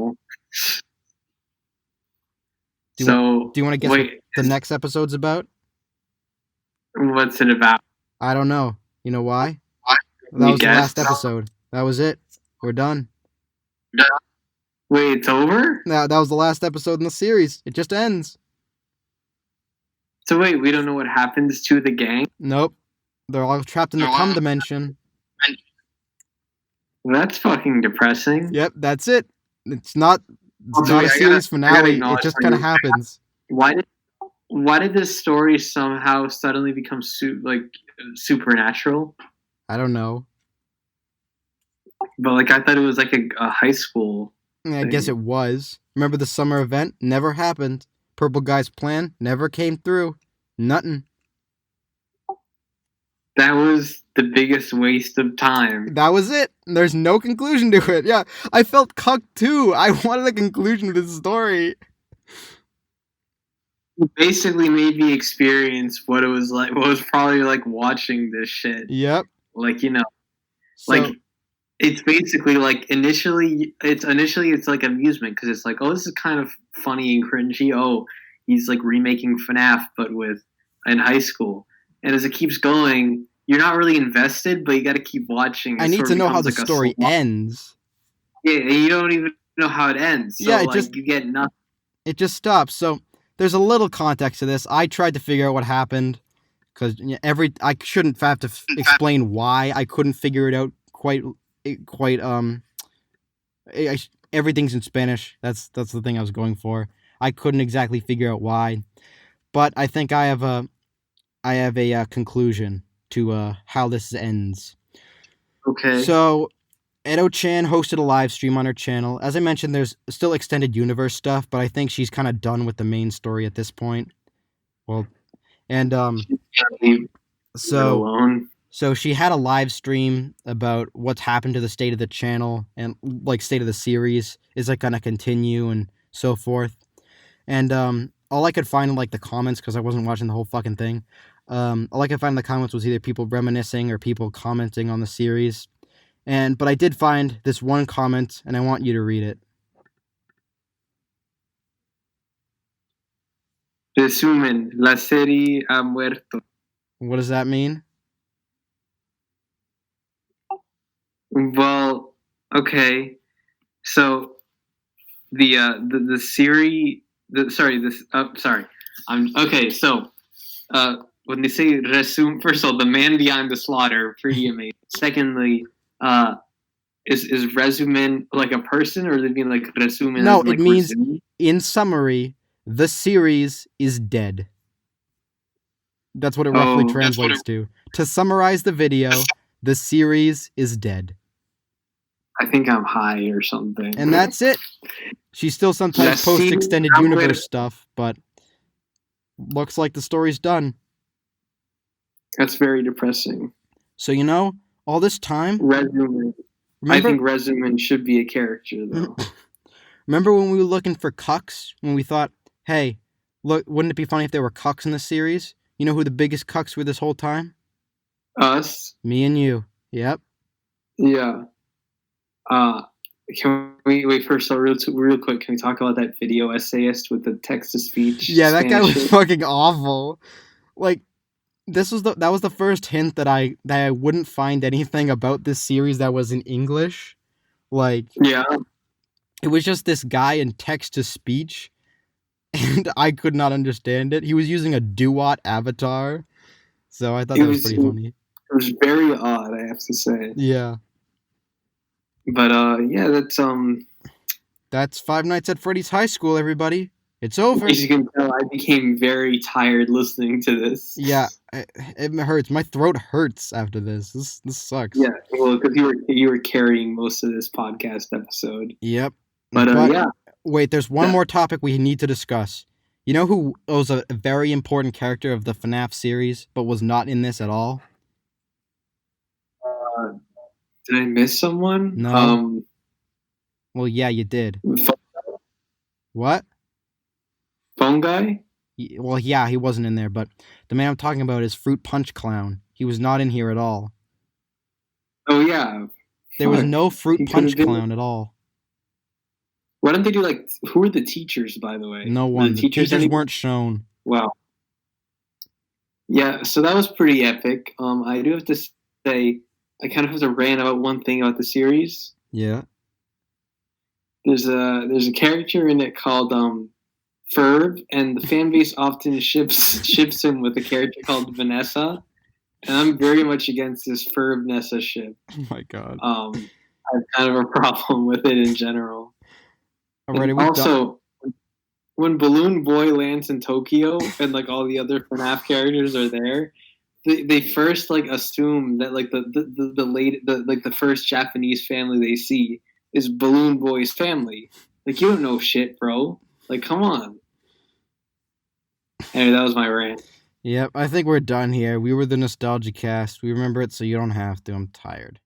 Do you want to guess what the next episode's about? What's it about? I don't know. You know why? That was the last episode. That was it. We're done. Wait, it's over? That was the last episode in the series. It just ends. So wait, we don't know what happens to the gang? Nope. They're all trapped in the cum dimension. That's fucking depressing. Yep, that's it. It's not a series finale. It just kind of happens. Why did this story somehow suddenly become supernatural? I don't know. But like, I thought it was like a high school thing. I guess it was. Remember the summer event? Never happened. Purple Guy's plan never came through. Nothing. That was the biggest waste of time. That was it. There's no conclusion to it. Yeah, I felt cucked too. I wanted a conclusion to this story. You basically made me experience what it was like. What was probably like watching this shit. Yep. Like, like, it's basically like initially it's like amusement because it's like, oh, this is kind of funny and cringy. Oh, he's like remaking FNAF but with in high school, and as it keeps going, you're not really invested, but you got to keep watching. I need to know how the story ends. Yeah, and you don't even know how it ends. So, Yeah, you get nothing. It just stops. So there's a little context to this. I tried to figure out what happened because I shouldn't have to explain why I couldn't figure it out quite. Everything's in Spanish. That's the thing I was going for. I couldn't exactly figure out why, but I think I have a conclusion to how this ends. Okay. So, Edo-chan hosted a live stream on her channel. As I mentioned, there's still extended universe stuff, but I think she's kind of done with the main story at this point. Well, and so she had a live stream about what's happened to the state of the channel and like state of the series. Is it gonna continue and so forth? And all I could find in like the comments, because I wasn't watching the whole fucking thing, all I could find in the comments was either people reminiscing or people commenting on the series. But I did find this one comment, and I want you to read it. Resumen, la serie ha muerto. What does that mean? Well, okay. So the series, okay. So when they say resume, first of all, the man behind the slaughter, pretty amazing. Secondly, is resumen like a person, or does it mean like resumen? No, it means resume? In summary, the series is dead. That's what it roughly translates to. To summarize the video, the series is dead. I think I'm high or something. And that's it. She still sometimes posts extended universe stuff, but looks like the story's done. That's very depressing. So, all this time... Resume. I think Resume should be a character, though. Remember when we were looking for cucks? When we thought, hey, look, wouldn't it be funny if there were cucks in the series? You know who the biggest cucks were this whole time? Us. Me and you. Yep. Yeah. Can we wait first? So real quick, can we talk about that video essayist with the text-to-speech? Yeah, that guy was fucking awful. Like, that was the first hint that I wouldn't find anything about this series that was in English. Like, yeah, it was just this guy in text-to-speech, and I could not understand it. He was using a Duat avatar, so I thought that was pretty funny. It was very odd, I have to say. Yeah. But yeah, that's Five Nights at Freddy's High School, everybody. It's over. As you can tell, I became very tired listening to this. Yeah, it hurts. My throat hurts after this. This sucks. Yeah, well, because you were carrying most of this podcast episode. Yep. But yeah. Wait, there's one more topic we need to discuss. You know who was a very important character of the FNAF series, but was not in this at all? Did I miss someone? No. Well, yeah, you did. What? Phone guy? Well, yeah, he wasn't in there, but the man I'm talking about is Fruit Punch Clown. He was not in here at all. Oh, yeah. There was no Fruit Punch Clown at all. Why don't they do, who are the teachers, by the way? No one. The teachers weren't shown. Wow. Yeah, so that was pretty epic. I do have to say, I kind of have to rant about one thing about the series. Yeah. There's a character in it called Ferb, and the fan base often ships him with a character called Vanessa, and I'm very much against this Ferb Nessa ship. Oh my god. I have kind of a problem with it in general. Alrighty, also, when Balloon Boy lands in Tokyo and all the other FNAF characters are there, they first assume that the first Japanese family they see is Balloon Boy's family. You don't know shit, bro. Come on. Anyway, that was my rant. Yep, I think we're done here. We were the Nostalgia Cast. We remember it, so you don't have to. I'm tired.